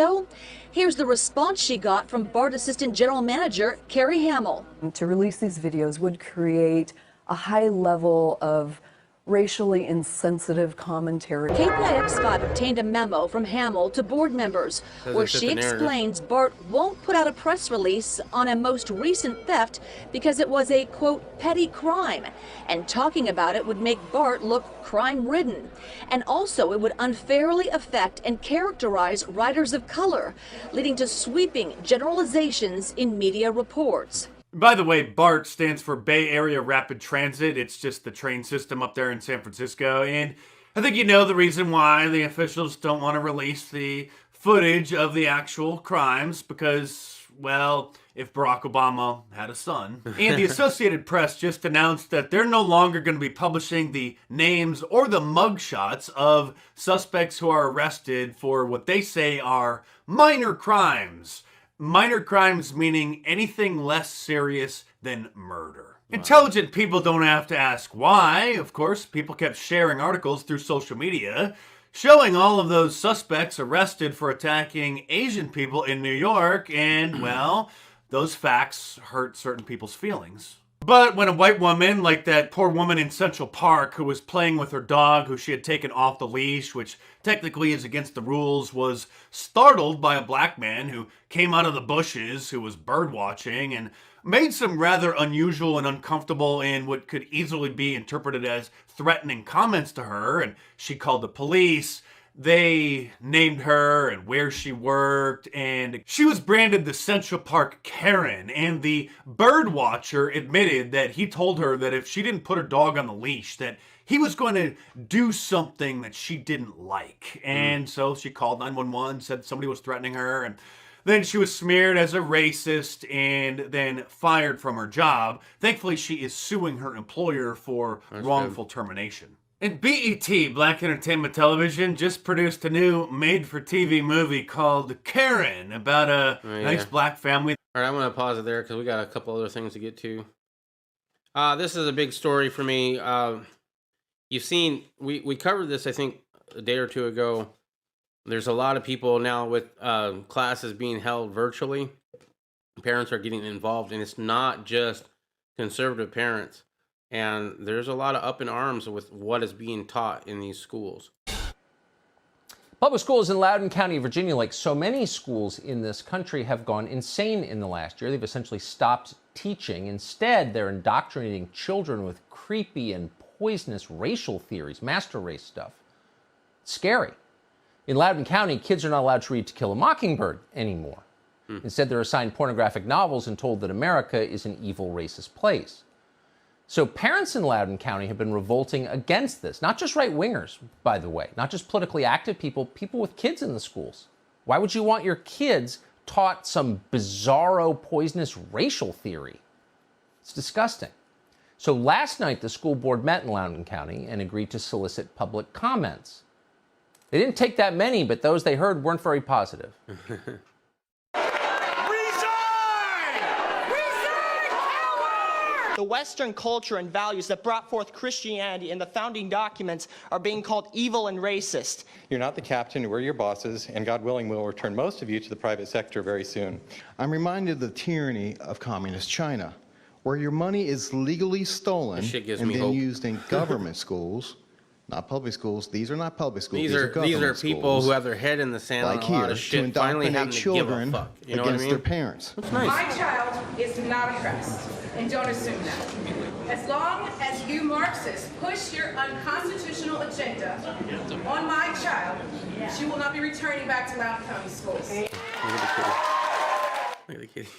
Here's the response she got from BART Assistant General Manager Carrie Hamill. To release these videos would create a high level of racially insensitive commentary. KPIX5 obtained a memo from Hamill to board members where she explains BART won't put out a press release on a most recent theft because it was a, quote, petty crime, and talking about it would make BART look crime-ridden. And also it would unfairly affect and characterize riders of color, leading to sweeping generalizations in media reports. By the way, BART stands for Bay Area Rapid Transit. It's just the train system up there in San Francisco. And I think you know the reason why the officials don't want to release the footage of the actual crimes because, well, if Barack Obama had a son. And the Associated Press just announced that they're no longer going to be publishing the names or the mugshots of suspects who are arrested for what they say are minor crimes. Minor crimes meaning anything less serious than murder. Wow. Intelligent people don't have to ask why. Of course, people kept sharing articles through social media showing all of those suspects arrested for attacking Asian people in New York, and, well, those facts hurt certain people's feelings. But when a white woman, like that poor woman in Central Park who was playing with her dog who she had taken off the leash, which technically is against the rules, was startled by a black man who came out of the bushes, who was bird watching, and made some rather unusual and uncomfortable and what could easily be interpreted as threatening comments to her, and she called the police. They named her and where she worked, and she was branded the Central Park Karen, and the bird watcher admitted that he told her that if she didn't put her dog on the leash, that he was going to do something that she didn't like. And so she called 911, said somebody was threatening her, and then she was smeared as a racist and then fired from her job. Thankfully, she is suing her employer for wrongful termination. And BET, Black Entertainment Television, just produced a new made-for-TV movie called Karen about a nice black family. All right, I'm going to pause it there because we got a couple other things to get to. This is a big story for me. You've seen, we covered this, I think, a day or two ago. There's a lot of people now with classes being held virtually. Parents are getting involved, and it's not just conservative parents. And there's a lot of up in arms with what is being taught in these schools. Public schools in Loudoun County, Virginia, like so many schools in this country, have gone insane in the last year. They've essentially stopped teaching. Instead, they're indoctrinating children with creepy and poisonous racial theories, master race stuff. It's scary. In Loudoun County, kids are not allowed to read To Kill a Mockingbird anymore. Instead, they're assigned pornographic novels and told that America is an evil, racist place. So parents in Loudoun County have been revolting against this. Not just right-wingers, by the way. Not just politically active people, people with kids in the schools. Why would you want your kids taught some bizarro, poisonous racial theory? It's disgusting. So last night, the school board met in Loudoun County and agreed to solicit public comments. They didn't take that many, but those they heard weren't very positive. The Western culture and values that brought forth Christianity in the founding documents are being called evil and racist. You're not the captain, we're your bosses, and God willing, we'll return most of you to the private sector very soon. I'm reminded of the tyranny of communist China, where your money is legally stolen and then used in government schools. Not public schools. These are not public schools. These are people who have their head in the sand like on a lot of shit, finally having to give a fuck. You know what I mean? Their parents. That's nice. My child is not oppressed, and don't assume that. As long as you Marxists push your unconstitutional agenda on my child, she will not be returning back to Loudoun County schools. Look at the kitty.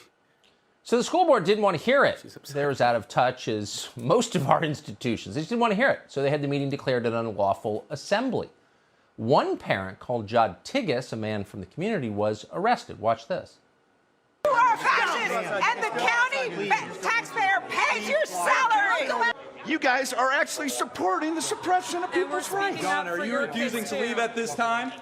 So the school board didn't want to hear it. They're as out of touch as most of our institutions. They just didn't want to hear it. So they had the meeting declared an unlawful assembly. One parent called Jod Tigges, a man from the community, was arrested. Watch this. You are fascist, and the county taxpayer pays your salary. You guys are actually supporting the suppression of people's rights. John, are you refusing to leave at this time?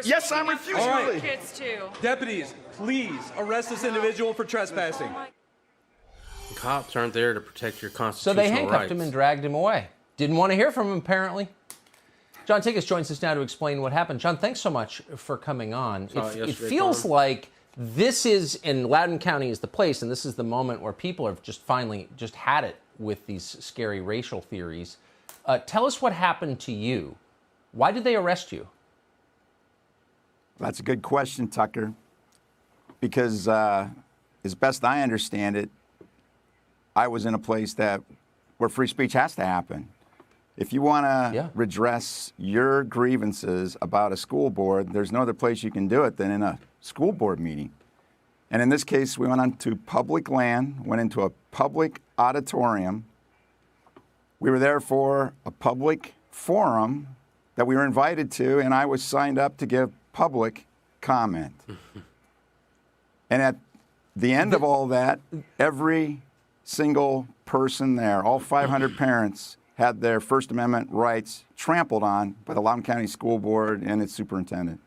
Yes, I'm refusing to leave. Kids too. Deputies, please arrest this individual for trespassing. The cops aren't there to protect your So constitutional they handcuffed rights. him and dragged him away. Didn't want to hear from him, apparently. John Tigges joins us now to explain what happened. John, thanks so much for coming on. It feels like this is, in Loudoun County is the place, and this is the moment where people have just finally just had it with these scary racial theories. Tell us what happened to you. Why did they arrest you? That's a good question, Tucker, because as best I understand it, I was in a place where free speech has to happen. If you want to redress your grievances about a school board, there's no other place you can do it than in a school board meeting. And in this case, we went onto public land, went into a public auditorium. We were there for a public forum that we were invited to, and I was signed up to give public comment. And at the end of all that, every single person there, all 500 parents, had their First Amendment rights trampled on by the Loudoun County School Board and its superintendent.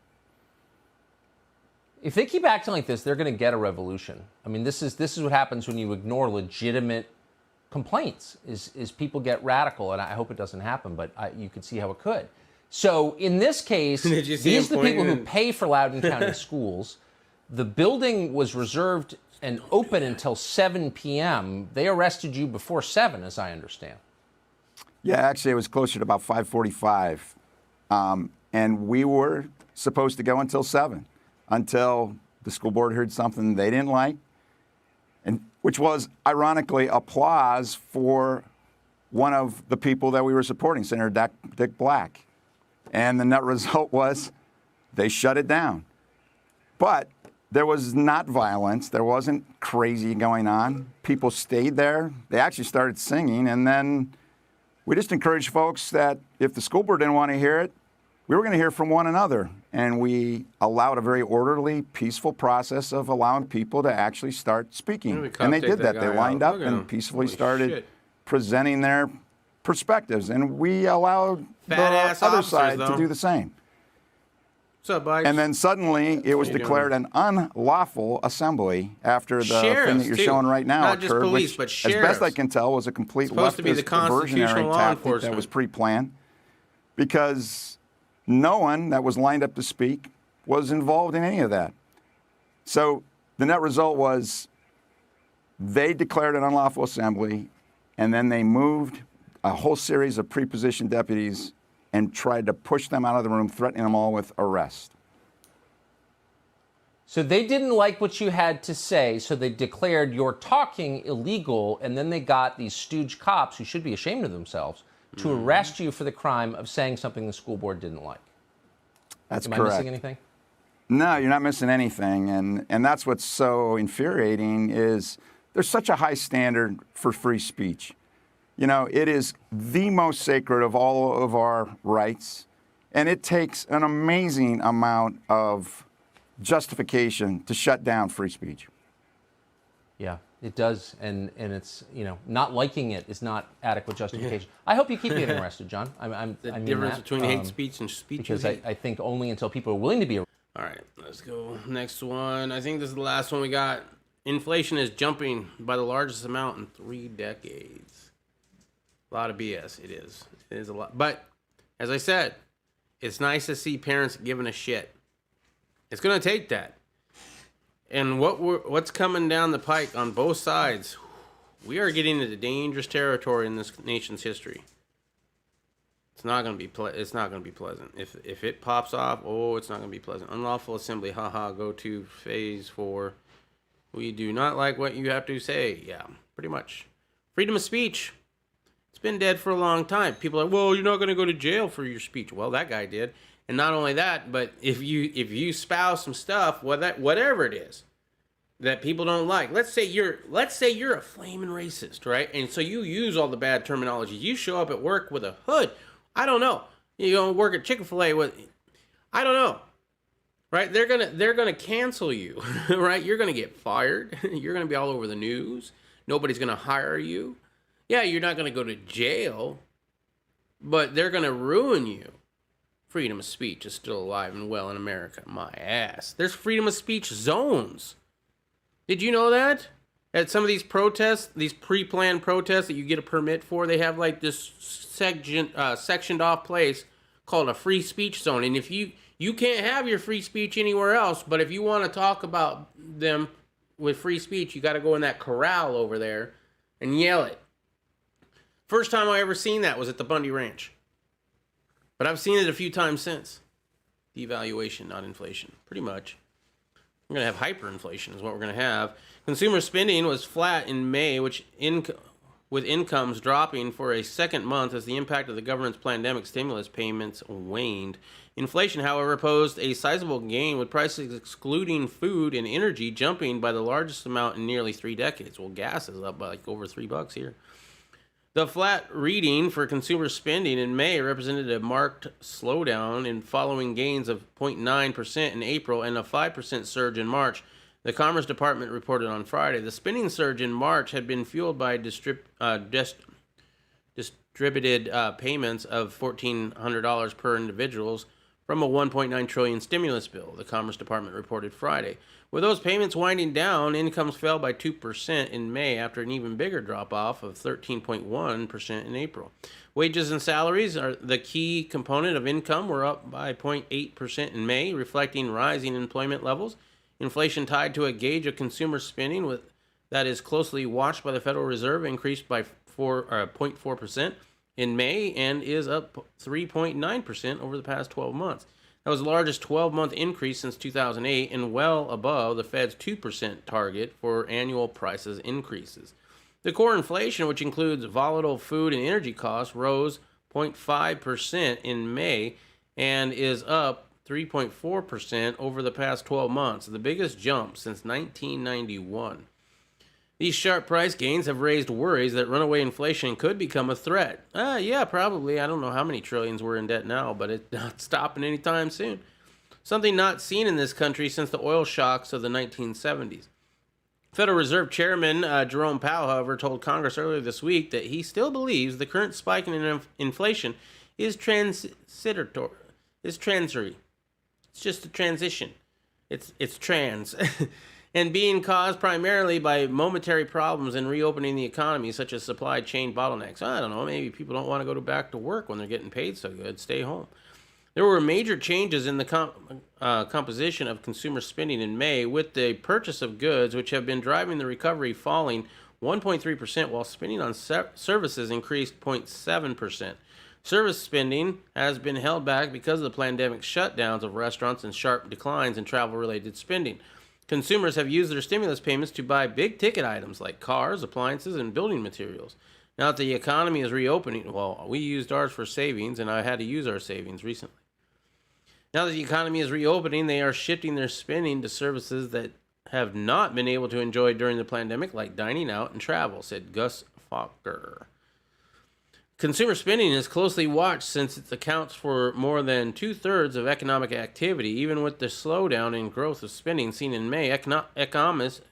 If they keep acting like this, they're going to get a revolution. I mean, this is what happens when you ignore legitimate complaints, is people get radical, and I hope it doesn't happen, but you can see how it could. So in this case, these are the people who pay for Loudoun County schools. The building was reserved and open until 7 p.m. They arrested you before 7, as I understand. Yeah, actually, it was closer to about 5:45. And we were supposed to go until 7, until the school board heard something they didn't like, and which was, ironically, applause for one of the people that we were supporting, Senator Dick Black. And the net result was they shut it down. But there was not violence. There wasn't crazy going on. People stayed there. They actually started singing. And then we just encouraged folks that if the school board didn't want to hear it, we were going to hear from one another. And we allowed a very orderly, peaceful process of allowing people to actually start speaking. And they did that. They lined up and peacefully started presenting their perspectives. And we allowed the other side to do the same. What's up, Bikes? And then suddenly it was declared an unlawful assembly after the thing that you're showing right now Not just occurred, police, which, but as sheriffs. best I can tell, was a complete Supposed to be the leftist constitutional diversionary law tactic that enforcement. was pre-planned, because no one that was lined up to speak was involved in any of that. So the net result was they declared an unlawful assembly, and then they moved a whole series of pre-positioned deputies and tried to push them out of the room, threatening them all with arrest. So they didn't like what you had to say, so they declared your talking illegal, and then they got these stooge cops, who should be ashamed of themselves, to arrest you for the crime of saying something the school board didn't like. That's Am correct. I missing anything? No, you're not missing anything. And that's what's so infuriating is there's such a high standard for free speech. You know, it is the most sacred of all of our rights, and it takes an amazing amount of justification to shut down free speech. Yeah, it does, and it's, you know, not liking it is not adequate justification. I hope you keep getting arrested, John. I mean difference that, between hate speech and speech because of hate. I think only until people are willing to be. All right, let's go next one. I think this is the last one we got. Inflation is jumping by the largest amount in 3 decades. A lot of BS. It is. It is a lot. But as I said, it's nice to see parents giving a shit. It's going to take that. And what's coming down the pike on both sides, we are getting into dangerous territory in this nation's history. It's not going to be it's not going to be pleasant. If it pops off, it's not going to be pleasant. Unlawful assembly, haha, go to phase 4. We do not like what you have to say. Yeah, pretty much. Freedom of speech. It's been dead for a long time. People are like, well, you're not going to go to jail for your speech. Well, that guy did. And not only that, but if you spouse some stuff, whatever it is that people don't like, let's say you're a flaming racist, right? And so you use all the bad terminology. You show up at work with a hood. I don't know. You don't work at Chick-fil-A with, I don't know, right? They're gonna cancel you, right? You're gonna get fired. You're gonna be all over the news. Nobody's gonna hire you. Yeah, you're not gonna go to jail, but they're gonna ruin you. Freedom of speech is still alive and well in America. My ass. There's freedom of speech zones. Did you know that? At some of these protests, these pre-planned protests that you get a permit for, they have like this sectioned off place called a free speech zone. And if you can't have your free speech anywhere else, but if you want to talk about them with free speech, you got to go in that corral over there and yell it. First time I ever seen that was at the Bundy Ranch. But I've seen it a few times since. Devaluation, not inflation. Pretty much. We're going to have hyperinflation is what we're going to have. Consumer spending was flat in May, with incomes dropping for a second month as the impact of the government's pandemic stimulus payments waned. Inflation, however, posed a sizable gain, with prices excluding food and energy jumping by the largest amount in nearly 3 decades. Well, gas is up by like over $3 here. The flat reading for consumer spending in May represented a marked slowdown in following gains of 0.9% in April and a 5% surge in March. The Commerce Department reported on Friday. The spending surge in March had been fueled by distributed payments of $1,400 per individuals from a $1.9 trillion stimulus bill, the Commerce Department reported Friday. With those payments winding down, incomes fell by 2% in May after an even bigger drop-off of 13.1% in April. Wages and salaries, are the key component of income, were up by 0.8% in May, reflecting rising employment levels. Inflation tied to a gauge of consumer spending that is closely watched by the Federal Reserve increased by 0.4% in May and is up 3.9% over the past 12 months. That was the largest 12-month increase since 2008 and well above the Fed's 2% target for annual prices increases. The core inflation, which includes volatile food and energy costs, rose 0.5% in May and is up 3.4% over the past 12 months, the biggest jump since 1991. These sharp price gains have raised worries that runaway inflation could become a threat. Yeah, probably. I don't know how many trillions we're in debt now, but it's not stopping anytime soon. Something not seen in this country since the oil shocks of the 1970s. Federal Reserve Chairman Jerome Powell, however, told Congress earlier this week that he still believes the current spike in inflation is transitory. It's transitory. It's just a transition. It's trans. And being caused primarily by momentary problems in reopening the economy, such as supply chain bottlenecks. I don't know, maybe people don't want to go back to work when they're getting paid so good. Stay home. There were major changes in the composition of consumer spending in May, with the purchase of goods, which have been driving the recovery, falling 1.3%, while spending on services increased 0.7%. Service spending has been held back because of the pandemic shutdowns of restaurants and sharp declines in travel-related spending. Consumers have used their stimulus payments to buy big-ticket items like cars, appliances, and building materials. Now that the economy is reopening, well, we used ours for savings, and I had to use our savings recently. Now that the economy is reopening, they are shifting their spending to services that have not been able to enjoy during the pandemic, like dining out and travel, said Gus Fokker. Consumer spending is closely watched since it accounts for more than 2/3 of economic activity. Even with the slowdown in growth of spending seen in May, economists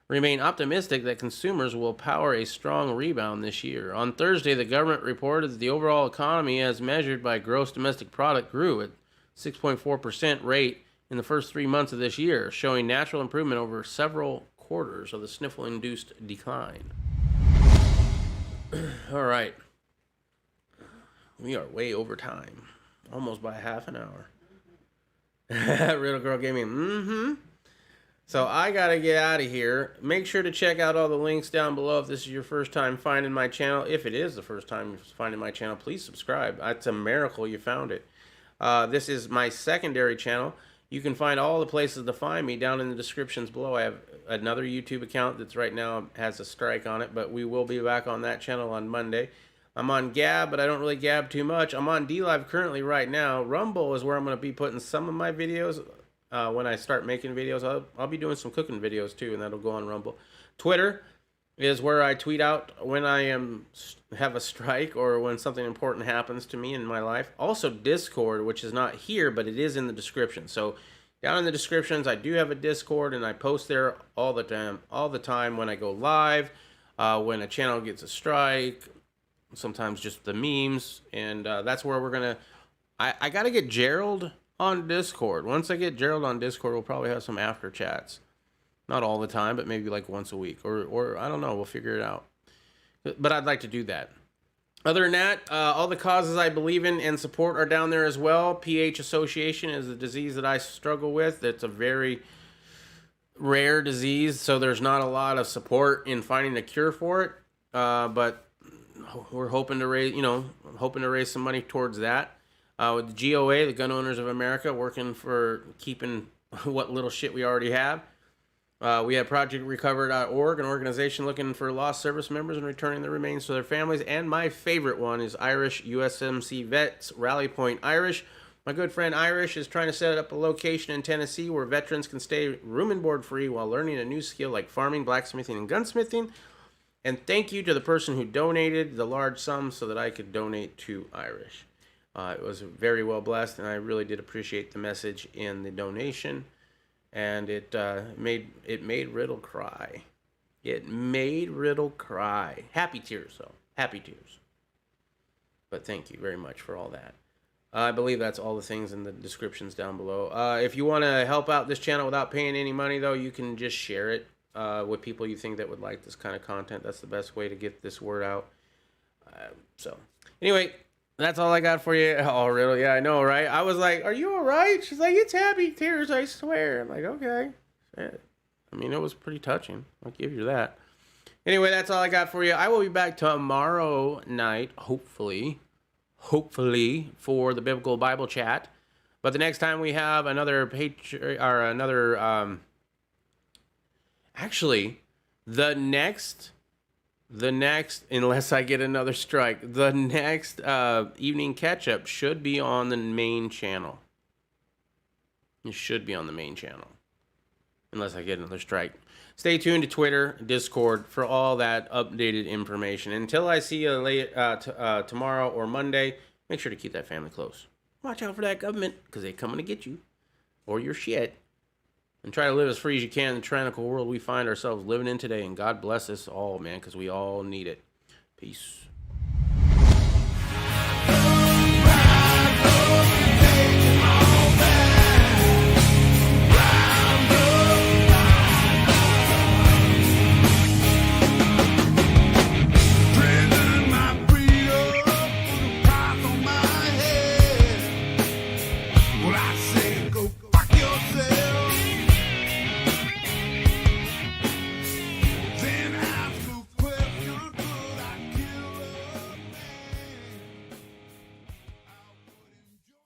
remain optimistic that consumers will power a strong rebound this year. On Thursday, the government reported that the overall economy, as measured by gross domestic product, grew at 6.4% rate in the first 3 months of this year, showing natural improvement over several quarters of the sniffle-induced decline. All right. We are way over time. Almost by half an hour. Riddle Girl gave me So I got to get out of here. Make sure to check out all the links down below if this is your first time finding my channel. If it is the first time you're finding my channel, please subscribe. It's a miracle you found it. This is my secondary channel. You can find all the places to find me down in the descriptions below. I have another YouTube account that's right now has a strike on it, but we will be back on that channel on Monday. I'm on Gab, but I don't really gab too much. I'm on DLive currently right now. Rumble is where I'm going to be putting some of my videos. When I start making videos, I'll be doing some cooking videos too, and that'll go on Rumble. Twitter is where I tweet out when I have a strike or when something important happens to me in my life. Also Discord, which is not here, but it is in the description. So down in the descriptions, I do have a Discord, and I post there all the time when I go live, when a channel gets a strike, sometimes just the memes, and that's where we're gonna. I gotta get Gerald on Discord. Once I get Gerald on Discord, we'll probably have some after chats. Not all the time, but maybe like once a week, or I don't know. We'll figure it out. But I'd like to do that. Other than that, all the causes I believe in and support are down there as well. PH association is a disease that I struggle with. It's a very rare disease, so there's not a lot of support in finding a cure for it. But we're hoping to raise some money towards that. With the GOA, the Gun Owners of America, working for keeping what little shit we already have. We have ProjectRecover.org, an organization looking for lost service members and returning their remains to their families. And my favorite one is Irish USMC Vets, Rally Point Irish. My good friend Irish is trying to set up a location in Tennessee where veterans can stay room and board free while learning a new skill like farming, blacksmithing, and gunsmithing. And thank you to the person who donated the large sum so that I could donate to Irish. It was very well blessed, and I really did appreciate the message in the donation. And it made Riddle cry. It made Riddle cry. Happy tears, though. Happy tears. But thank you very much for all that. I believe that's all the things in the descriptions down below. If you want to help out this channel without paying any money, though, you can just share it with people you think that would like this kind of content. That's the best way to get this word out. So, anyway, that's all I got for you. Oh, Riddle, yeah, I know, right? I was like, are you all right? She's like, it's happy tears, I swear. I'm like, okay. I mean, it was pretty touching. I'll give you that. Anyway, that's all I got for you. I will be back tomorrow night, hopefully, for the Biblical Bible Chat. But the next time we have another actually, the next, unless I get another strike, the next evening catch-up should be on the main channel. It should be on the main channel, unless I get another strike. Stay tuned to Twitter, Discord for all that updated information. Until I see you tomorrow or Monday, make sure to keep that family close. Watch out for that government, because they're coming to get you or your shit. And try to live as free as you can in the tyrannical world we find ourselves living in today. And God bless us all, man, because we all need it. Peace.